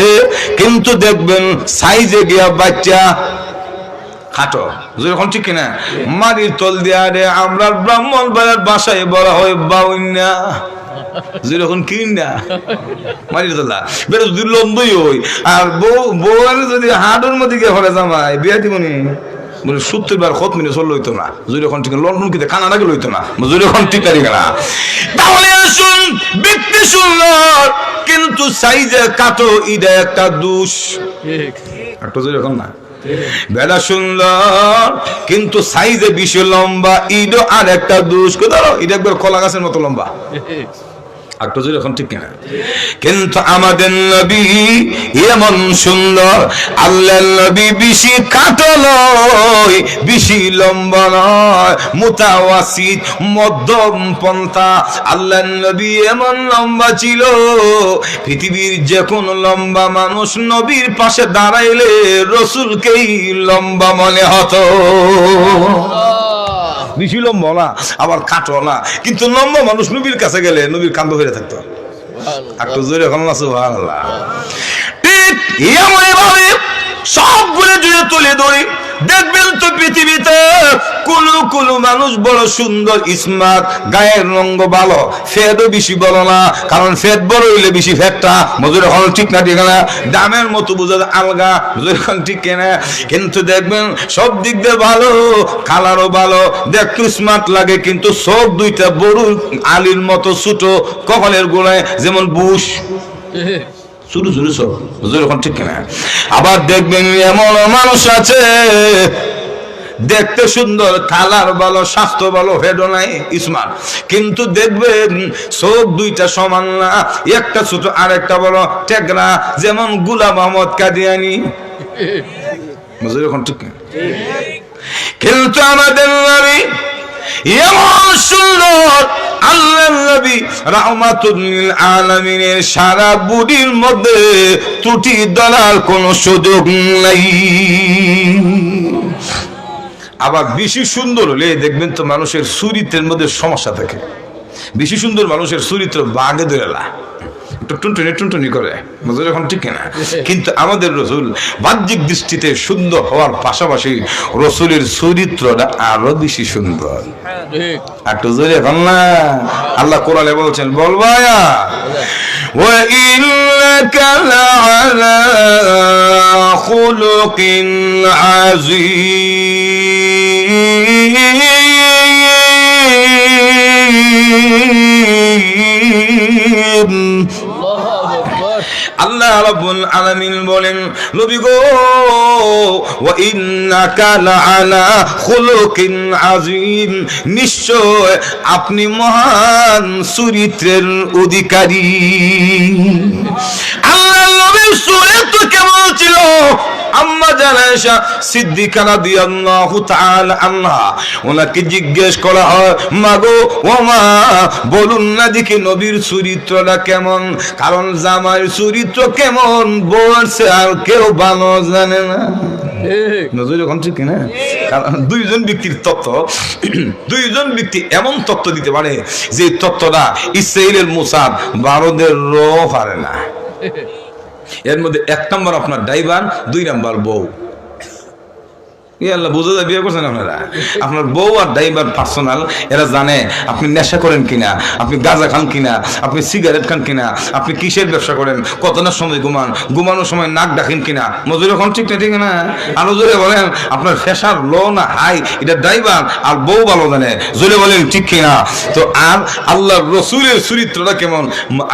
কিন্তু দেখবেন সাইজে গিয়া বাচ্চা খাটো, যখন ঠিক কিনা, মাটির তল দিয়া রে আমরা ব্রাহ্মণ বাড়ির বাসায় বলা হয় বাউন্না, যেরকম কিনা মাটির তলা বেরো যদি লম্বই হই, আর বউ যদি হাডুর মধ্যে গিয়ে ঘরে জামাই বিয়া দিবনি বলে 70 বার খত মিনে চল লইতো না, যখন ঠিক লন্ডন কিতে কানাডাকে লইতো না, যখন ঠিক তারিখ না। তাহলে আসুন ব্যক্তি সুন্দর কিন্তু সাইজে কাটো, এটা একটা দোষ। একটু যখন না, বেলা সুন্দর কিন্তু সাইজে বেশি লম্বা, ইডো আর একটা দোষ। ধরো এটা একবার কলা গাছের মতো লম্বা, এখন ঠিক কিনা? কিন্তু আমাদের নবী এমন সুন্দর, আল্লাহর নবী বেশি কাটো নয়, বেশি লম্বা নয়, মুতাওয়াসিত মধ্যম পন্থা। আল্লাহর নবী এমন লম্বা ছিল, পৃথিবীর যে কোন লম্বা মানুষ নবীর পাশে দাঁড়াইলে রসুলকেই লম্বা মনে হতো। বেশি লম্বা না, আবার কাটো না, কিন্তু লম্বা মানুষ নবীর কাছে গেলে নবীর কান্দ হয়ে থাকতো। একটু জোরে এখন না সুবহানাল্লাহ। ঠিক এমনভাবে সবগুলো জুড়ে তুলে ধরি, দেখবেন তো পৃথিবীতে কোন মানুষ বড় সুন্দর স্মার্ট, গায়ের রঙ ভালো, ফেটও বেশি বলো না, কারণ ফেট বড় হইলে বেশি ফেটটা মজুর এখন ঠিক না, ঠিক না, দামের মতো বোঝা আলগা, মজুর এখন ঠিক কেনা। কিন্তু দেখবেন সব দিক দিয়ে ভালো, কালারও ভালো, দেখতে স্মার্ট লাগে, কিন্তু সব দুইটা বড় আলির মতো ছোট, কপালের গোড়ায় যেমন বুশ, শুরু শুরু সব এখন ঠিক কিনা। আবার দেখবেন এমন মানুষ আছে দেখতে সুন্দর, কালার ভালো, স্বাস্থ্য ভালো, হেডও নাই, স্মার্ট, কিন্তু দেখবেন চোখ দুইটা সমান না, একটা ছোট আর একটা বড়, টেকরা, যেমন গোলাম মোহাম্মদ কাদিয়ানি, এখন ঠিক কিনা। কিন্তু আমাদের নবী এমন সুন্দর, আল্লাহর নবী রাহমাতুল লিল আলামিনের সারা বডির মধ্যে ত্রুটি ধরার কোনো সুযোগ নাই। আবার বেশি সুন্দর হলে দেখবেন তো মানুষের চরিত্রের মধ্যে সমস্যা থাকে। বেশি সুন্দর মানুষের চরিত্র বাগে ধরেলা, একটু টুনটুনি টুনটুনি করে, বুঝলে এখন ঠিক না? কিন্তু আমাদের রসুল বাহ্যিক দৃষ্টিতে সুন্দর হওয়ার পাশাপাশি রসুলের চরিত্রটা আরো বেশি সুন্দর। একটু জোরে এখন না, আল্লাহ কোরআনে বলছেন, বলবা ওয়া ইন্নাকা লাআলা খুলুকিন আযীম। আল্লাহ রাব্বুল আলামিন বলেন, নবী গো ওয়া ইন্নাকা লাআলা খুলুকিন আযীম, নিশ্চয় আপনি মহান চরিত্রের অধিকারী। আল্লাহ নবীর চরিত্র কেমন ছিল? আম্মা জানেশা সিদ্দিকা রাদিয়াল্লাহু তাআলা আনহা, ওনাকে জিজ্ঞেস করা হয়, মাগো ও মা, বলুন না দেখি নবীর চরিত্রটা কেমন? কারণ জামাইয়ের চরিত্র কেমন বলছে আর কেউ ভালো জানে না। নজর এখন ঠিক না? কারণ দুইজন ব্যক্তির তত্ত্ব, দুইজন ব্যক্তি এমন তত্ত্ব দিতে পারে যে তত্ত্বটা ইসরাইলের মুসাদ ভারতের রো পারে না। এর মধ্যে 1 নম্বর আপনার ড্রাইভার, 2 নম্বর বউ। আল্লাহ বুঝে যায়, বিয়ে করছেন আপনারা? আপনার বউ আর ড্রাইভার পার্সোনাল, এরা জানে আপনি নেশা করেন কিনা, আপনি গাঁজা খান কিনা, আপনি সিগারেট খান কিনা, আপনি কিসের ব্যবসা করেন, কতটার সময় ঘুমান, ঘুমানোর সময় নাক ডাকেন কিনা। মজুরি এখন ঠিক না, ঠিক না? আরো জোরে বলেন, আপনার প্রেশার লো না হাই, এটা ড্রাইভার আর বউ ভালো জানে। জোরে বলেন ঠিক কিনা? তো আর আল্লাহর রসুলের চরিত্রটা কেমন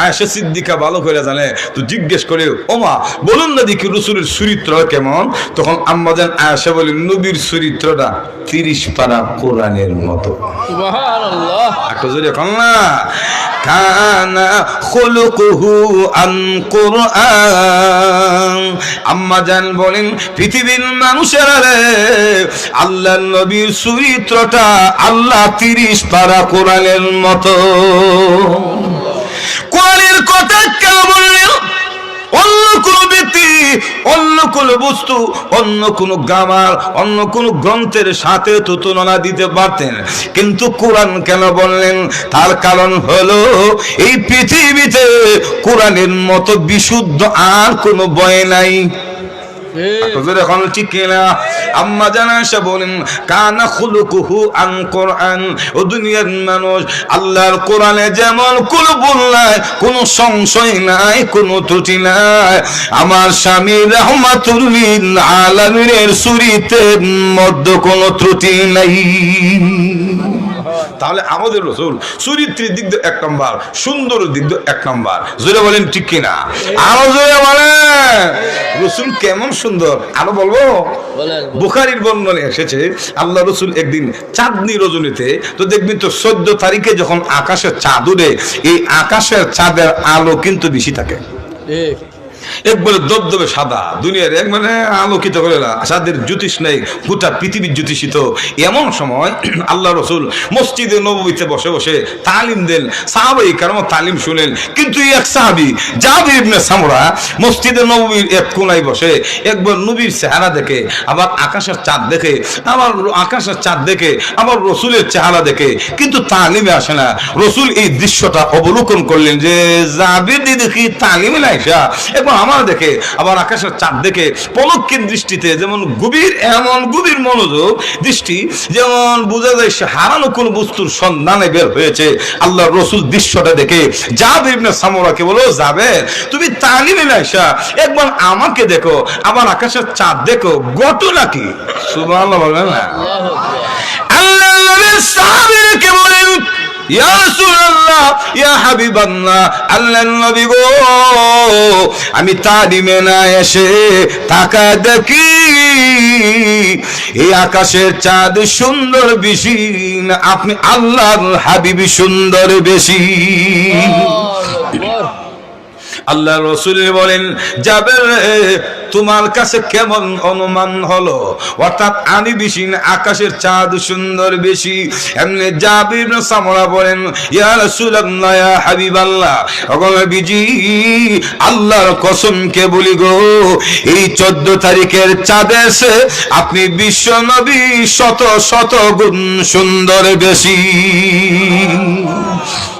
আয়েশা সিদ্দিকা ভালো করে জানে। তো জিজ্ঞেস করে, ওমা বলুন না দেখি রসুলের চরিত্র কেমন? তখন আম্মা জান আয়েশা বলেন, নবীর চরিত্রটা 30 পারা কোরআনের মতো। সুবহানাল্লাহ। একটু জোরে বলেন না, কানা খুলুকুহু আন কুরআন। আম্মা জান বলেন, পৃথিবীর মানুষেরা রে, আল্লাহর নবীর চরিত্রটা আল্লাহ 30 পারা কোরআনের মতো। কোরআনের কথা কেন বললেন? অন্য কোন ব্যক্তি, অন্য কোন বস্তু, অন্য কোন গ্রামার, অন্য কোন গ্রন্থের সাথে তো তুলনা দিতে পারতেন, কিন্তু কোরআন কেন বললেন? তার কারণ হলো এই পৃথিবীতে কোরআনের মতো বিশুদ্ধ আর কোনো বই নাই। এখন ঠিক কিনা? আম্মা জানেশা বলেন, কানা খুলুকুহু আন কুরআন। ও দুনিয়ার মানুষ, আল্লাহর কোরআনে যেমন কুলবুল নাই, কোনো সংশয় নাই, কোনো ত্রুটি নাই, আমার স্বামী রাহমাতুল লিল আলামিনের চরিত্রের মধ্যে কোনো ত্রুটি নাই। তাহলে আমাদের রসুল চরিত্রের দিক দিয়ে 1 নম্বর, সুন্দর দিক দিয়ে 1 নম্বর। জোরে বলেন ঠিক কিনা? আরো জোরে বলেন, রসুল কেমন সুন্দর আরো বলবো। বুখারীর বর্ণনায় এসেছে, আল্লাহ রসুল একদিন চাঁদনি রজনীতে, তো দেখবেন তো 14 তারিখে যখন আকাশের চাঁদ উঠে, এই আকাশের চাঁদের আলো কিন্তু বেশি থাকে, একবারে দবদবে সাদা, দুনিয়ার এক মানে আলোকিত করে না, যাদের জ্যোতিষ নেই, গোটা পৃথিবীর জ্যোতিষিত। এমন সময় আল্লাহ রসুল মসজিদে নববীতে বসে বসে তালিম দেন, সাহাবায়ে কেরাম তালিম শুনেন। কিন্তু এক সাহাবী জাবির ইবনে সামরা মসজিদে নববীর এক কোনায় বসে একবার নবীর চেহারা দেখে, আবার আকাশের চাঁদ দেখে, আবার আকাশের চাঁদ দেখে, আবার রসুলের চেহারা দেখে, কিন্তু তালিমে আসে না। রসুল এই দৃশ্যটা অবলোকন করলেন যে জাবির দেখি তালিমে লাইসা একবার আমার দেখে, আবার আকাশের চাঁদ দেখে, পলক্ষের দৃষ্টিতে যেমন গভীর, এমন গভীর মনোযোগ দৃষ্টি, যেমন বোঝা যায় সে হারানো কোন বস্তুর সন্ধানে বের হয়েছে। আল্লাহ রসুল দৃশ্যটা দেখে জাবির ইবনে সামরাকে বলো, জাবের তুমি তালিমে লাইসা একবার আমাকে দেখো, আবার আকাশের চাঁদ দেখো, ঘটনা কি? সুবহানাল্লাহ বলবেন না? আল্লাহ নবীর সাহাবীকে বলেন, ইয়া রাসূলুল্লাহ, ইয়া হাবিবাল্লাহ, আল্লাহর নবী গো, আমি তালিমে না এসে তাকায় দেখি এই আকাশের চাঁদ সুন্দর বেশি না আপনি আল্লাহর হাবিব সুন্দর বেশি? আল্লাহ রসুল বলেন, যাবের তোমার কাছে কেমন অনুমান হলো? অর্থাৎ আমি বেশি না আকাশের চাঁদ সুন্দর বেশি? এমনি জাবির ইবনে সামরা বলেন, ইয়া রাসূলুল্লাহ, ইয়া হাবিবাল্লাহ, ওগো নবীজি, আল্লাহর কসম কে বলি গো, এই 14 তারিখের চাঁদে এসে আপনি বিশ্ব নবী শত শত গুণ সুন্দর বেশি।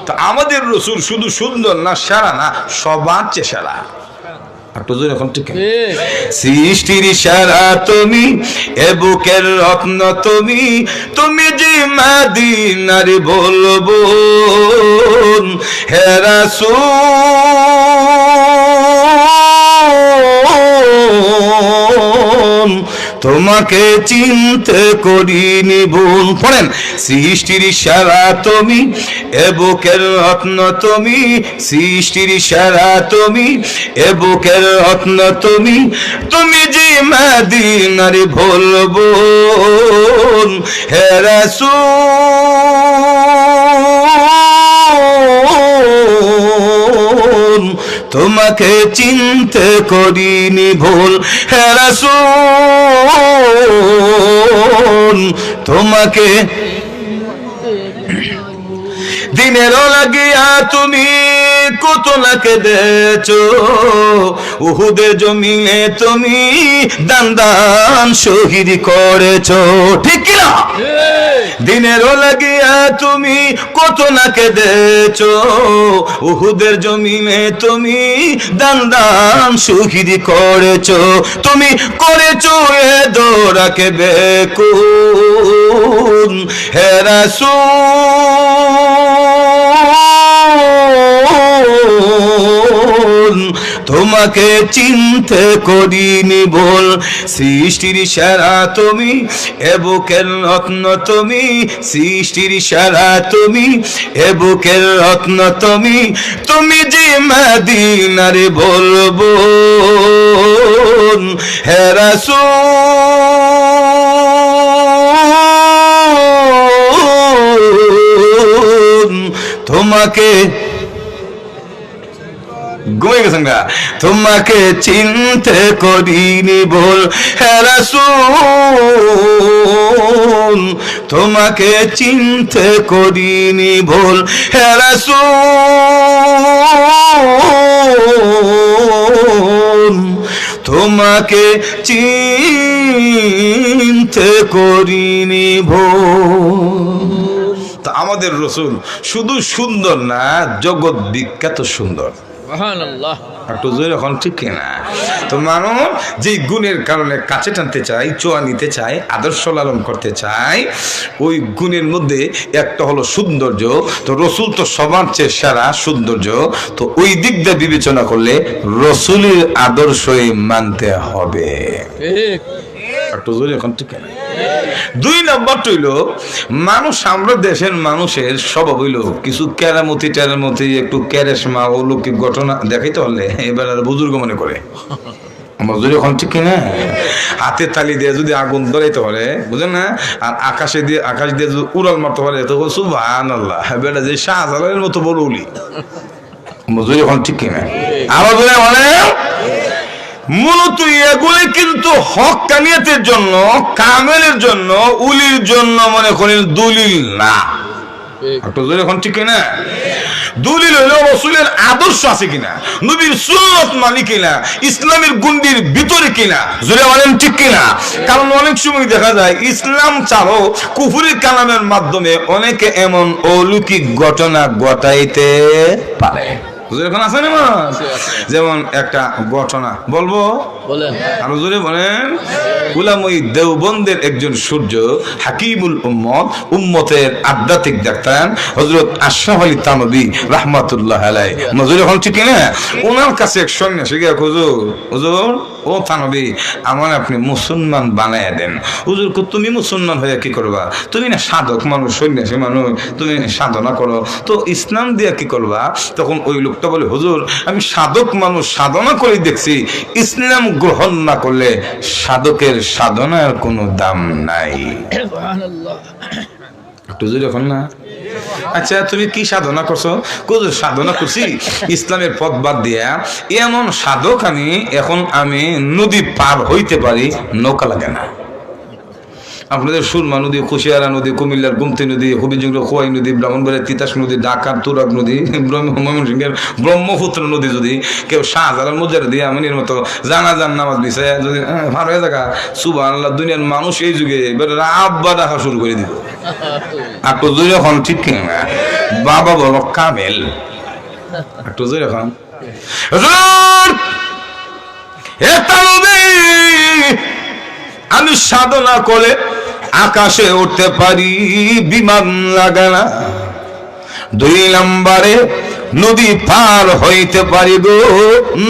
তো আমাদের রাসূল শুধু সুন্দর না, সেরা না, সবার চেয়ে সেরা। সৃষ্টির সেরা তুমি, এ বুকের রত্ন তুমি, তুমি যে মদিনার বলবো হে রাসূল, তোমাকে চিনতে করিনি ভুল। পড়েন, সৃষ্টির সেরা তুমি, এ বুকের রত্ন তুমি, সৃষ্টির সেরা তুমি, এ বুকের রত্ন তুমি, তুমি যে মদিনার বলবো হে রাসূল, তোমাকে চিনতে করিনি ভুল হে রাসূল, তোমাকে দিনের লাগিয়া তুমি কত লাখে দেছো, উহুদের জমিনে তুমি দান দান শহীদ করেছো, ঠিক কিনা? দিনের লাগিয়া তুমি কত লাখে দেছো, উহুদের জমিনে তুমি দান দান শহীদ করেছো, তুমি করেছো এ দোরাকে বেকুন হে রাসূল, তোমাকে চিনতে করিনি ভুল। সৃষ্টির সেরা তুমি, এ বুকের রত্ন তুমি, সৃষ্টির সেরা তুমি, এ বুকের রত্ন তুমি, তুমি যে মদিনার বলবো হে রাসূল, তোমাকে ঘুমিয়ে গেছেন গা, তোমাকে চিনতে করিনি ভুল হে রাসূল, তোমাকে চিনতে করিনি ভুল হে রাসূল, তোমাকে চিনতে করিনি ভুল। তা আমাদের রাসূল শুধু সুন্দর না, জগৎ বিখ্যাত সুন্দর। একটু জোরে এখন, ঠিক কিনা? তো মানুষ যে গুণের কারণে কাছে টানতে চায়, চোয়া নিতে চায়, আদর্শ লালন করতে চায়, ওই গুণের মধ্যে একটা হলো সৌন্দর্য। তো রসুল তো সবার চেয়ে সেরা সৌন্দর্য। তো ওই দিক দিয়ে বিবেচনা করলে রসুলের আদর্শই মানতে হবে। একটু জোরে এখন, ঠিক কিনা? 2 নম্বর হইল, মানুষ, আমরা দেশের মানুষের স্বভাব হইল কিছু কেরামতি টেরামতি, একটু ক্যারেশমা অলৌকিক ঘটনা দেখাইতে হলে এবার আর বুজুর্গ মনে করে। আমার যদি এখন, ঠিক কিনা? হাতের তালি দিয়ে যদি আগুন ধরাইতে পারে, বুঝেন না, আর আকাশ দিয়ে যদি উড়াল মারতে পারে, তো সুবহানাল্লাহ, বেটা যে শাহজালালের মতো বড় উলি। আমার যদি এখন, ঠিক কিনা? আবার মানে মূলত এগুলি কিন্তু হক কানিয়াতের জন্য, কামেলের জন্য, উলির জন্য মনে করেন দলিল না। এখন, ঠিক কিনা? দলিল হইল রাসূলের আদর্শ আছে কিনা, নবীর সুন্নাত মানি কিনা, ইসলামের গুন্ডির ভিতরে কিনা, জোরে বলেন, ঠিক কিনা? কারণ অনেক সময় দেখা যায় ইসলাম ছাড়াও কুফরি কালামের মাধ্যমে অনেকে এমন অলৌকিক ঘটনা ঘটাইতে পারে। আছে না? যেমন একটা ঘটনা বলবো, আরো জোরে বলেন। উলামায়ে দেওবন্দের একজন সূর্য, হাকিমুল উম্মত, উম্মতের আধ্যাত্মিক ডাক্তার হযরত আশরাফ আলী থানভী রাহমাতুল্লাহ আলাইহি, নজরে হল, ঠিক না? ওনার কাছে এক সন্ন্যাসী গিয়ে, হুজুর ও থানভী, আমার আপনি মুসলমান বানায় দেন। হুজুর, তুমি মুসলমান হয়ে কি করবা? তুমি না সাধক মানুষ, সন্ন্যাসী মানুষ, তুমি সাধনা করো, তো ইসলাম দিয়ে কি করবা? তখন ওই লোকটা বলে, হুজুর, আমি সাধক মানুষ, সাধনা করে দেখছি, ইসলাম গ্রহণ না করলে সাধকের সাধনার কোনো দাম নাই। একটু জোরে এখন না। আচ্ছা তুমি কি সাধনা করছো? সাধনা করছি ইসলামের পথ বাদ দিয়া। এমন সাধক এখন আমি নদী পার হইতে পারি, নৌকা লাগে না। আপনাদের সুরমা নদী, কুশিয়ারা নদী, কুমিল্লার গুমতি নদী, হবিজুঙ্গের খোয়াই নদী, ব্রাহ্মণবাড়িয়ার তিতাস নদী, ঢাকার তুরাগ নদী, ময়মনসিংহের ব্রহ্মপুত্র নদী যদি কেউ শাহজালাল মুজাহিদ দিয়ে আমিনের মতো জানাজান নামাজ বিছায় যদি ভালো হয়ে থাকা, সুবহানাল্লাহ, দুনিয়ার মানুষ এই যুগে আব্বা দেখা শুরু করে দিব। একটু জোরে এখন, ঠিক কিনা? বাবা বলো কামেল। একটু জোরে এখন। আমি সাধনা করে আকাশে উঠতে পারি, বিমান লাগে না। 2 নম্বরে নদী পার হইতে পারি গো,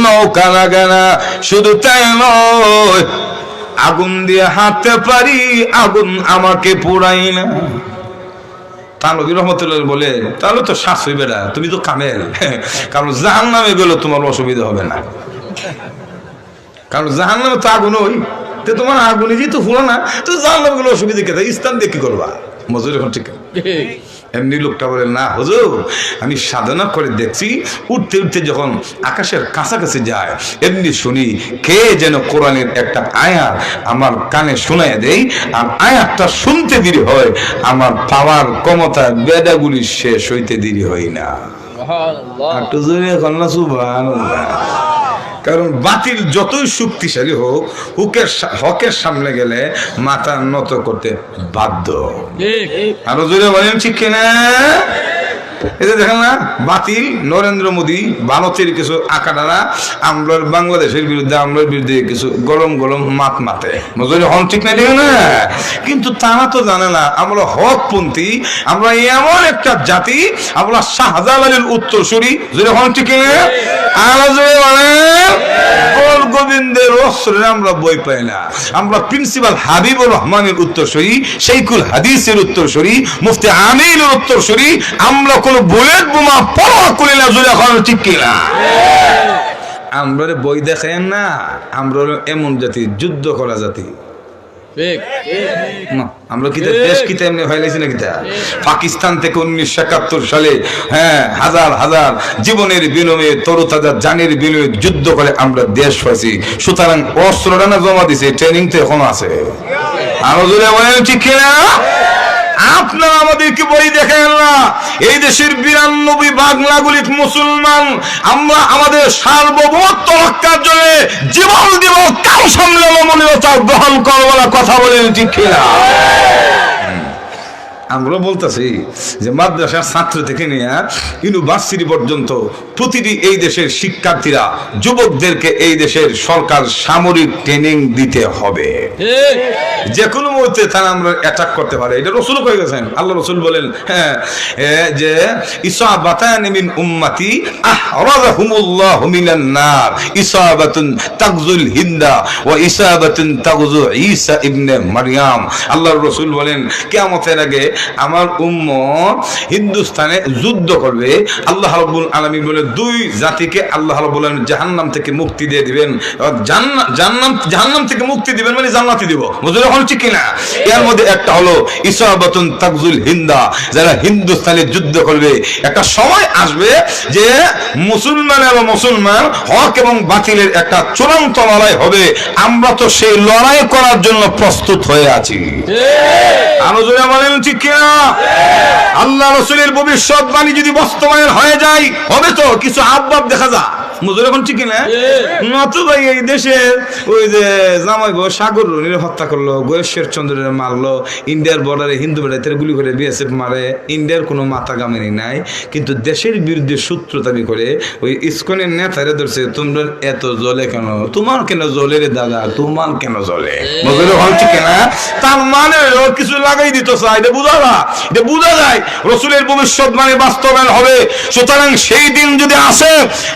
নৌকা লাগে না। শুধু তাই নয়, আগুন দিয়ে হাঁটতে পারি, আগুন আমাকে পোড়াই না। তানভী রহমতুল্লাহ বলে, তাহলে তো শ্বাস হইবে না, তুমি তো কামেল। কারণ জাহান্নামে গেলে তোমার অসুবিধা হবে না, কারণ জাহান্নামে তো আগুন হই, তোমার আগুনে যেহেতু ফুলো না, তো জাহান্নামে গেলে অসুবিধা কে? ইসলাম দিয়ে কি করবা? মজুর এখন ঠিক। এমনি লোকটা বলে, না হুজুর, আমি সাধনা করে দেখছি, উঠতে উঠতে যখন আকাশের কাছাকাছি যায়, এমনি শুনি কে যেন কোরআনের একটা আয়াত আমার কানে শোনায় দেয়, আর আয়াতটা শুনতে দেরি হয়, আমার পাওয়ার ক্ষমতা বেদাগুলি শেষ হইতে দেরি হয় না। একটু জোরে কন্যা সুবহানাল্লাহ। কারণ বাতিল যতই শক্তিশালী হোক, হকের সামনে গেলে মাথা নত করতে বাধ্য। আরো জোরে বলেন ঠিক কিনা? এই যে দেখেন না, বাতিল নরেন্দ্র মোদী, ভারতের কিছু আকাটারা আমরার বাংলাদেশের বিরুদ্ধে, আমরার বিরুদ্ধে কিছু গরম গরম মাতে হন, ঠিক না? ঠিক না? কিন্তু তারা তো জানে না আমরা হকপন্থী, আমরা এমন একটা জাতি, আমরা শাহজালালের উত্তরসূরি। যদি হন ঠিক না? গোবিন্দের অস্ত্রে আমরা বই পাই না। আমরা প্রিন্সিপাল হাবিবুর রহমানের উত্তরসূরি, শেখুল হাদিসের উত্তরসূরি, মুফতি আমিনের উত্তরসূরি। আমরা কোন বুলেট বোমা পরোয়া করি না। যদি এখন ঠিক কিনা? আমরা বই দেখেন না, আমরা এমন জাতি, যুদ্ধ করা জাতি। আমরা কি দেশ কি তেমনি হইলাইছি না? কিতা পাকিস্তান থেকে 1971 সালে হাজার হাজার জীবনের বিনিময়ে, তরতাজা জানের বিনিময়ে যুদ্ধ করে আমরা দেশ পাইছি। সুতরাং অস্ত্রটা না জমা দিছে, ট্রেনিং তো এখনো আছে। আরো জোরে বলেন ঠিক কিনা? আপনারা আমাদেরকে বই দেখেন না, এই দেশের 92 নাগরিক মুসলমান, আমরা আমাদের সার্বভৌমত্ব রক্ষার জন্য জীবন দিব, কাউ সামনে নমনীয়তা গ্রহণ করবো না। কথা বলেন ঠিক কিনা? আমরা বলতেছি যে মাদ্রাসার ছাত্র থেকে নিয়ে ইউনিভার্সিটি পর্যন্ত প্রতিটি এই দেশের শিক্ষার্থীরা, যুবকদেরকে এই দেশের সরকার সামরিক ট্রেনিং দিতে হবে। যে কোনো মুহূর্তে তারা আমরা অ্যাটাক করতে পারে। এটা রাসূল কয়ে গেছেন। আল্লাহ রাসূল বলেন যে ইসাবাতান মিন উম্মতি আহরাজাহুমুল্লাহু মিনান নার, ইসাবাতুন তাগজুল হিন্দা ওয়া ইসাবাতুন তাগজু ঈসা ইবনে মারইয়াম। আল্লাহর রাসূল বলেন, কিয়ামতের আগে আমার উম্মত হিন্দুস্তানে যুদ্ধ করবে। আল্লাহ রাব্বুল আলামিন বলে 2 জাতিকে আল্লাহ রাব্বুল আলামিন জাহান্নাম থেকে মুক্তি দিয়ে দিবেন। জাহান্নাম থেকে মুক্তি দিবেন মানে জান্নাতে দিব। বুঝলে এখন ঠিক কিনা? এর মধ্যে একটা হলো ইসাবাতুন তাগজুল হিন্দা, যারা হিন্দুস্তানে যুদ্ধ করবে। একটা সময় আসবে যে মুসলমান এবং মুসলমান, হক এবং বাতিলের একটা চূড়ান্ত লড়াই হবে। আমরা তো সেই লড়াই করার জন্য প্রস্তুত হয়ে আছি। আরো জোরে বলেন ঠিক কিনা? আল্লাহ রাসূলের ভবিষ্যৎবাণী যদি বাস্তবায়ন হয়ে যায়, হবে তো কিছু আববাব দেখা যায়। মুজুর এখন ঠিক কিনা? নতো ভাই এই দেশে ওই যে জামাই গো সাগর রনির হত্যা করলো, গোয়েশ্বর চন্দ্রের মারলো, ইন্ডিয়ার বর্ডারে হিন্দু বেড়াইতে গুলি করে বিএসএফ মারে, ইন্ডিয়ার কোনো মাথা গামেনি নাই। কিন্তু দেশের বিরুদ্ধে সূত্রতামি করে ওই ইসকনের নেতারে ধরছে, তোমরা এত জ্বলে কেন? তোমার কেন জ্বলে রে দাদা, তোমার কেন জ্বলে? মুজুর এখন ঠিক কিনা? তার মানে কিছু লাগাই দিত চাই, এটা বুঝা না, এটা বুঝা যায় রাসূলের ভবিষ্যৎবাণী বাস্তবায়ন হবে। সুতরাং সেই দিন যদি আসে,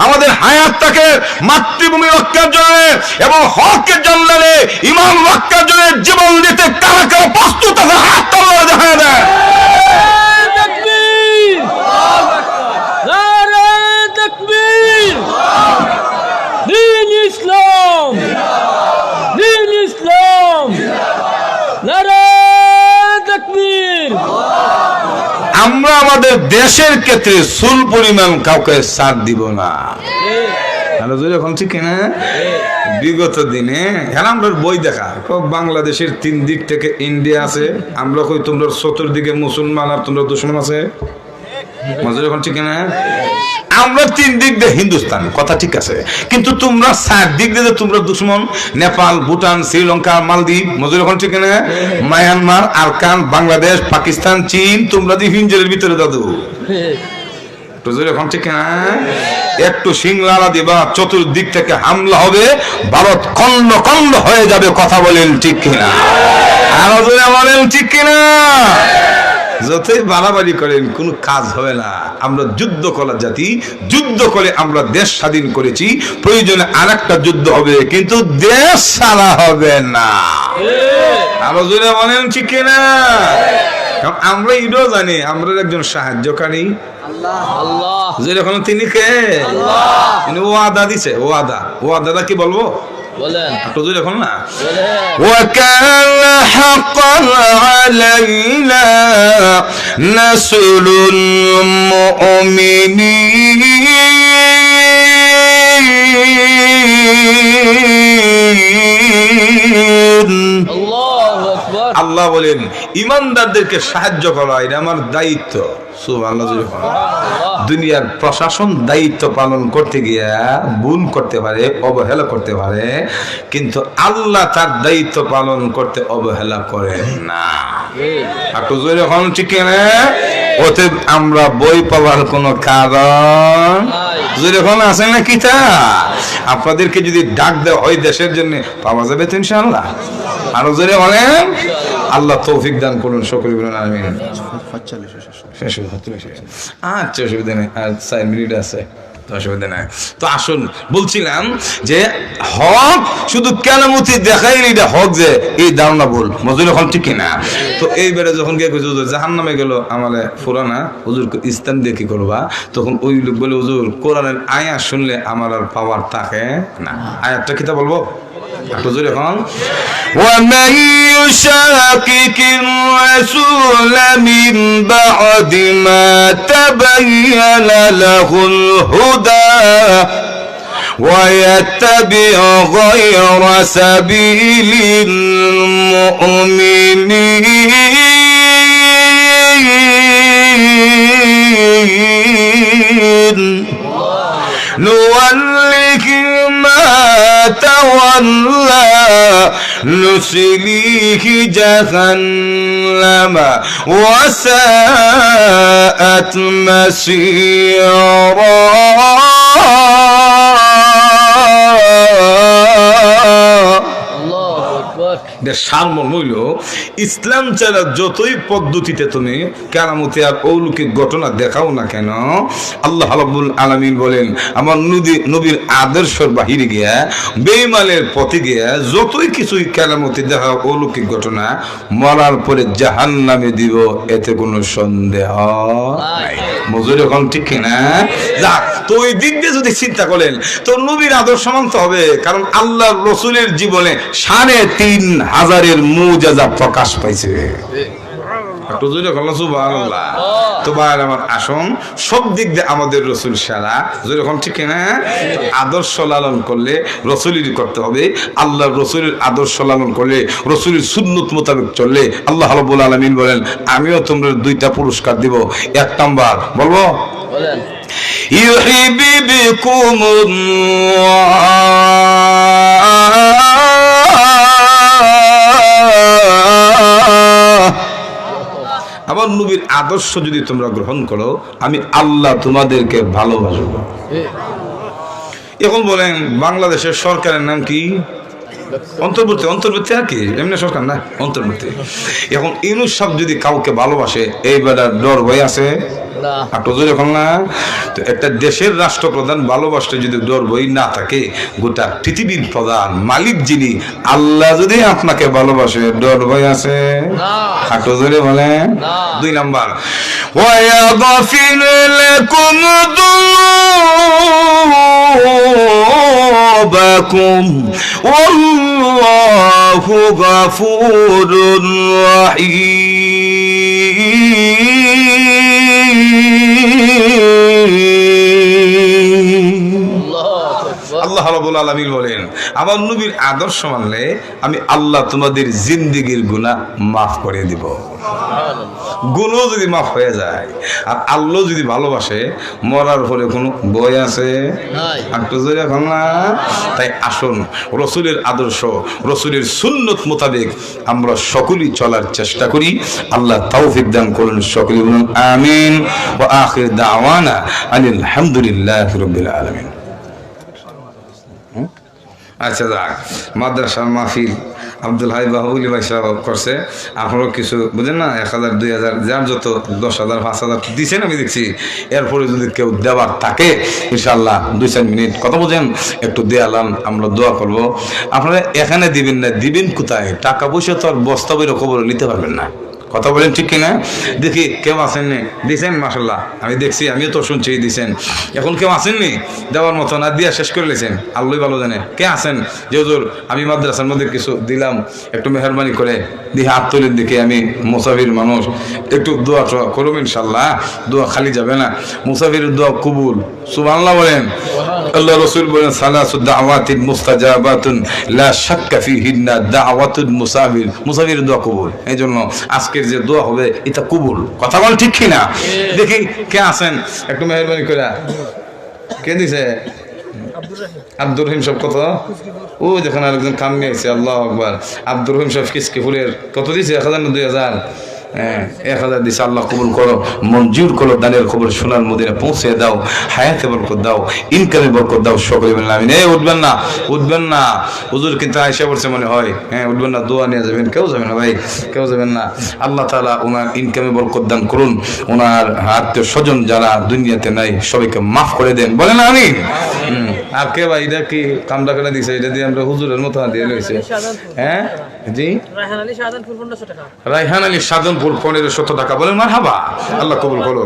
আমাদের হায়াতটাকে মাতৃভূমি রক্ষার জন্য এবং হকের জন্যে, ইমান রক্ষার জন্য জীবন দিতে কারা কারা প্রস্তুত আছে? হাত তোলা দেখা দেয়। ইসলাম, ইসলাম, নারে তাকবীর। আমরা আমাদের দেশের ক্ষেত্রে সুল পরিমাণ কাউকে ছাড় দিব না। এখন ঠিক না? বিগত দিনে আমরা বই দেখা বাংলাদেশের 3 দিক থেকে ইন্ডিয়া আছে, আমরা কই তোমরা চতুর্দিকে মুসলমান আর তোমরা দুশমন আছে। এখন ঠিক না? আমরা 3 দিক দিয়ে হিন্দুস্তান, কথা ঠিক আছে, কিন্তু তোমরা 4 দিক দিয়ে তোমরা দুশ্মন। নেপাল, ভুটান, শ্রীলঙ্কা, মালদ্বীপ, মজুর এখন ঠিক না? মায়ানমার, আরকান, বাংলাদেশ, পাকিস্তান, চীন, তোমরা দিয়ে হিঞ্জলের ভিতরে দাদু এখন ঠিক না? একটু সিংলালা দিবা, চতুর্দিক থেকে হামলা হবে, ভারত খন্ড খন্ড হয়ে যাবে। কথা বলেন ঠিক কিনা? আর বলেন ঠিক কিনা? যতই বাড়াবাড়ি করেন কোনো কাজ হবে না। আমরা যুদ্ধ করার জাতি, যুদ্ধ করে আমরা দেশ স্বাধীন করেছি, প্রয়োজনে আরেকটা যুদ্ধ হবে, কিন্তু দেশ সারা হবে না। আরো জোরে বলেন ঠিক কিনা? আমরা এটাও জানি আমরা একজন সাহায্যকারী আল্লাহ, যেরকম তিনি কে ওয়াদা দিছে। ওয়াদাটা কি বলবো বলেন একটু জোরে এখন না। وكان حقا علينا نصر المؤمنين। আল্লাহ বলেন ইমানদারদেরকে সাহায্য করা এটা আমার দায়িত্ব। সুবহানাল্লাহ। দুনিয়ার প্রশাসন দায়িত্ব পালন করতে গিয়া ভুল করতে পারে, অবহেলা করতে পারে, কিন্তু আল্লাহ তার দায়িত্ব পালন করতে অবহেলা করেন না। একটু জোরে এখন ঠিক না? ওতে আমরা বই পাওয়ার কোনো কারণ যখন আছে না কিতা? আপনাদেরকে যদি ডাক দেওয়া হয় দেশের জন্য, পাওয়া যাবে তো ইনশাআল্লাহ। আরো জোরে বলেন আল্লাহ তৌফিক দান করুন, সকলে বলেন আমিন। আচ্ছা, অসুবিধা নেই, আর 4 মিনিট আছে, অসুবিধা নাই। তো আসুন, বলছিলাম যে হক শুধু কেরামতি দেখাইনি, এটা হক যে এই ধারণা ভুল। মজুর এখন ঠিক কিনা? তো এইবারে যখন গিয়ে জাহান্নামে গেল আমালে ফুরানা, হুজুর ইসলাম দিয়ে কি করবা? তখন ওই লোক বলে, হুজুর কোরআনের আয়াত শুনলে আমার আর পাওয়ার থাকে না। আয়াতটা কিতা বলবো একটু জোরে এখন। وَمَن يُشَاقِقِ الرَّسُولَ مِن بَعْدِ مَا تَبَيَّنَ لَهُ الْهُدَى وَيَتَّبِعْ غَيْرَ سَبِيلِ الْمُؤْمِنِينَ نُوَلِّهِ مَا تَوَلَّى نُصْلِيهِ جَهَنَّمَ وَسَاءَتْ مَصِيرًا। সারমর্ম হইল ইসলাম ছাড়া যতই পদ্ধতিতে তুমি কেরামতি আর অলৌকিক ঘটনা দেখাও না কেন, আল্লাহ রাব্বুল আলামিন বলেন আমার নবীর আদর্শের বাহিরে গিয়া, বেঈমানের পথে গিয়া যতই কিছুই কেরামতি দেখাও অলৌকিক ঘটনা, মরার পরে জাহান্নামে দিব, এতে কোনো সন্দেহ নাই। মজুর এখন ঠিক কিনা? যাক, তো ওই দিক দিয়ে যদি চিন্তা করেন তো নবীর আদর্শ মানতে হবে, কারণ আল্লাহর রাসূলের জীবনে 3,500 মুজিজা প্রকাশ পাইছে। তো ভাই আমার আসুন, সব দিক দিয়ে আমাদের রাসূল সারা যখন ঠিক না, আদর্শ লালন করলে রাসূলেরই করতে হবে। আল্লাহর রাসূলের আদর্শ লালন করলে, রাসূলের সুন্নাত মোতাবেক চললে আল্লাহ রাব্বুল আলামিন বলেন আমিও তোমরা 2টা পুরস্কার দিব। 1 নাম্বার বলবো, বলেন আমার নবীর আদর্শ যদি তোমরা গ্রহণ করো, আমি আল্লাহ তোমাদেরকে ভালোবাসবো। এখন বলেন বাংলাদেশের সরকারের নাম কি? অন্তর্বর্তী আর কি, এমনি সরকার না, অন্তর্বর্তী। এখন ইউনূস সাহেব যদি কাউকে ভালোবাসে, এই বেটার ডর ভয় আছে না? তো একটা দেশের রাষ্ট্রপ্রধান ভালোবাসতে যদি ডর ভয় না থাকে, গোটা পৃথিবীর প্রধান মালিক যিনি আল্লাহ যদি আপনাকে ভালোবাসে, ডর ভয় আছে না? হাঁটো ধরে বলে। 2 নাম্বার, وَيَغْفِرْ لَكُمْ ذُنُوبَكُمْ وَاللَّهُ غَفُورٌ رَحِيمٌ। আল্লাহ রাব্বুল আলামিন বলেন, আমার নবীর আদর্শ মানলে আমি আল্লাহ তোমাদের জিন্দেগীর গুনাহ মাফ করে দিব। গুণও যদি মাফ হয়ে যায়, আর আল্লাহ যদি ভালোবাসে, মরার পরে কোনো বই আছে? তাই আসুন রসুলের আদর্শ, রসুলের সুন্নত মোতাবেক আমরা সকলেই চলার চেষ্টা করি। আল্লাহ তৌফিক দান করুন। সকলে বলুন আমিন। ওয়া আখির দাওয়ানা আনিল হামদুলিল্লাহি রাব্বিল আলামিন। আচ্ছা, যাক, মাদ্রাসার মাহফিল আব্দুল হাই বাহুলি ভাই সাহেব করছে। আপনারও কিছু বুঝেন না, 1000 2000 যার যত 10,000 5,000 দিচ্ছেন আমি দেখছি। এরপরে যদি কেউ দেওয়ার থাকে ইনশাআল্লাহ 2-4 মিনিট কথা বোঝেন একটু দেয়ালাম, আমরা দোয়া করব। আপনারা এখানে দিবেন না, দিবেন কোথায়? টাকা পয়সা তো আর বস্তা বইরে খবর নিতে পারবেন না, কথা বলেন ঠিক কিনা? দেখি কেউ আসেননি, দিছেন মাশাআল্লাহ, আমি দেখছি, আমিও তো শুনছি দিছেন। এখন কেউ আসেননি দেওয়ার মতো, না দিয়া শেষ করে লেছেন, আল্লাহ ভালো জানে কে আছেন। যে হুজুর আমি মাদ্রাসার মধ্যে কিছু দিলাম, একটু মেহরবানি করে দিয়ে হাত তুলের দিকে, আমি মুসাফির মানুষ, একটু দোয়া করুন ইনশাআল্লাহ। দোয়া খালি যাবে না, মুসাফিরের দোয়া কবুল। সুবহানাল্লাহ বলেন। আল্লাহ রাসূল বলেন, সালাসু দাওয়াতিন মুস্তাজাবাতুন লা শাক্কা ফিহিন্না দাওয়াতুল মুসাফির। মুসাফিরের দোয়া কবুল। এই জন্য আজকে যে দোয়া হবে এটা কবুল, কথা বল ঠিক কিনা? দেখি কে আছেন একটু মেহরবানি করে। কে দিছে? আব্দুর রহিম সাহেব। কত? ও যেখানে আরেকজন কাম নিয়ে আছে, আল্লাহ আকবার। আব্দুর রহিম সাহেব কিসকিফুলের কত দিছে? 1000 না 2000? 1000 দিছে। আল্লাহ কবুল করো, মঞ্জুর করো, দানের খবর সোনার মদিনা পৌঁছে দাও, হায়াতে বরকত দাও, ইনকামে বরকত দাও। সকলে বলেন আমিন। উঠবেন না, উঠবেন না, হুজুর কিন্তু আয়েশা বলছে মনে হয়। উঠবেন না, দোয়া নিয়ে যাবেন। কেউ যাবেন না ভাই, কেউ যাবেন না। আল্লাহ তাআলা ওনার ইনকামে বরকত দান করুন, ওনার আত্মীয় স্বজন যারা দুনিয়াতে নাই সবাইকে মাফ করে দেন। বলেন আমিন। আর কে ভাই এটা কি কামটা করে দিছে? এটা দিয়ে আমরা হুজুরের মতো দিয়ে লইছে। হ্যাঁ জি, রায়হান আলী সাধনপুর 1500 টাকা। রায়হান আলী সাধনপুর 1500 টাকা। বলেন মারহাবা, আল্লাহ কবুল করো।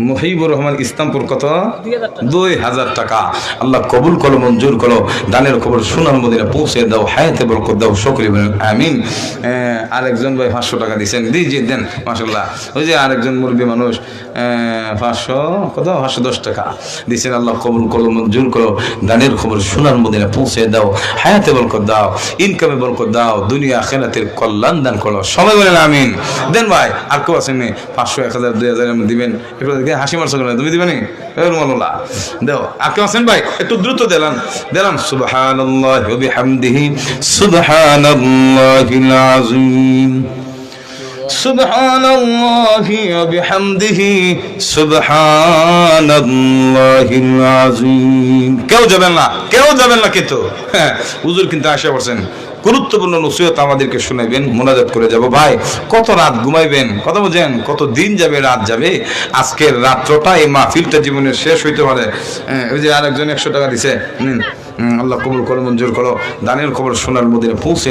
মুহিবুর রহমান ইসলামপুর কত? 2000 টাকা। আল্লাহ কবুল করো, মঞ্জুর করো, দানের খবর সোনার মদিনা পৌঁছে দাও, হায়াতে বরকত দাও। সকলে বলেন আমিন। আরেকজন ভাই 500 টাকা দিচ্ছেন, দিয়ে দেন মাশাআল্লাহ। ওই যে আরেকজন মুরব্বী মানুষ 500 কত 510 টাকা দিচ্ছেন। আল্লাহ কবুল করো, মঞ্জুর করো, দানের খবর সোনার মদিনা পৌঁছে দাও, হায়াতে বরকত দাও, ইনকামে বরকত দাও, দুনিয়া আখিরাতের কল্যাণ দান করো। সবাই বলেন আমিন। দেন ভাই। আর কেউ আসেননি? 500 1000 2000 দিবেন। একটু হাসি মারছো কেন? তুমি দিবেনি? দেও। আর কেউ আছেন ভাই? একটু দ্রুত দিলাম। সুবহানাল্লাহি ওয়া বিহামদিহি সুবহানাল্লাহিল আযীম। সুবহানাল্লাহি ওয়া বিহামদিহি সুবহানাল্লাহিল আযীম। কেউ যাবেন না, কেউ যাবেন না কিন্তু। হুজুর কিন্তু আশা করছেন গুরুত্বপূর্ণ নসিহত আমাদেরকে শোনাবেন, মোনাজাত করে যাব। ভাই কত রাত ঘুমাইবেন, কত বোঝেন, কত দিন যাবে, রাত যাবে। আজকের রাত্রটা এই মাহফিলটা জীবনের শেষ হইতে পারে। ওই যে আরেকজন 100 টাকা দিছে, আল্লাহ কবুল করো, মঞ্জুর করো, দানের খবর সোনার মদিনা পৌঁছে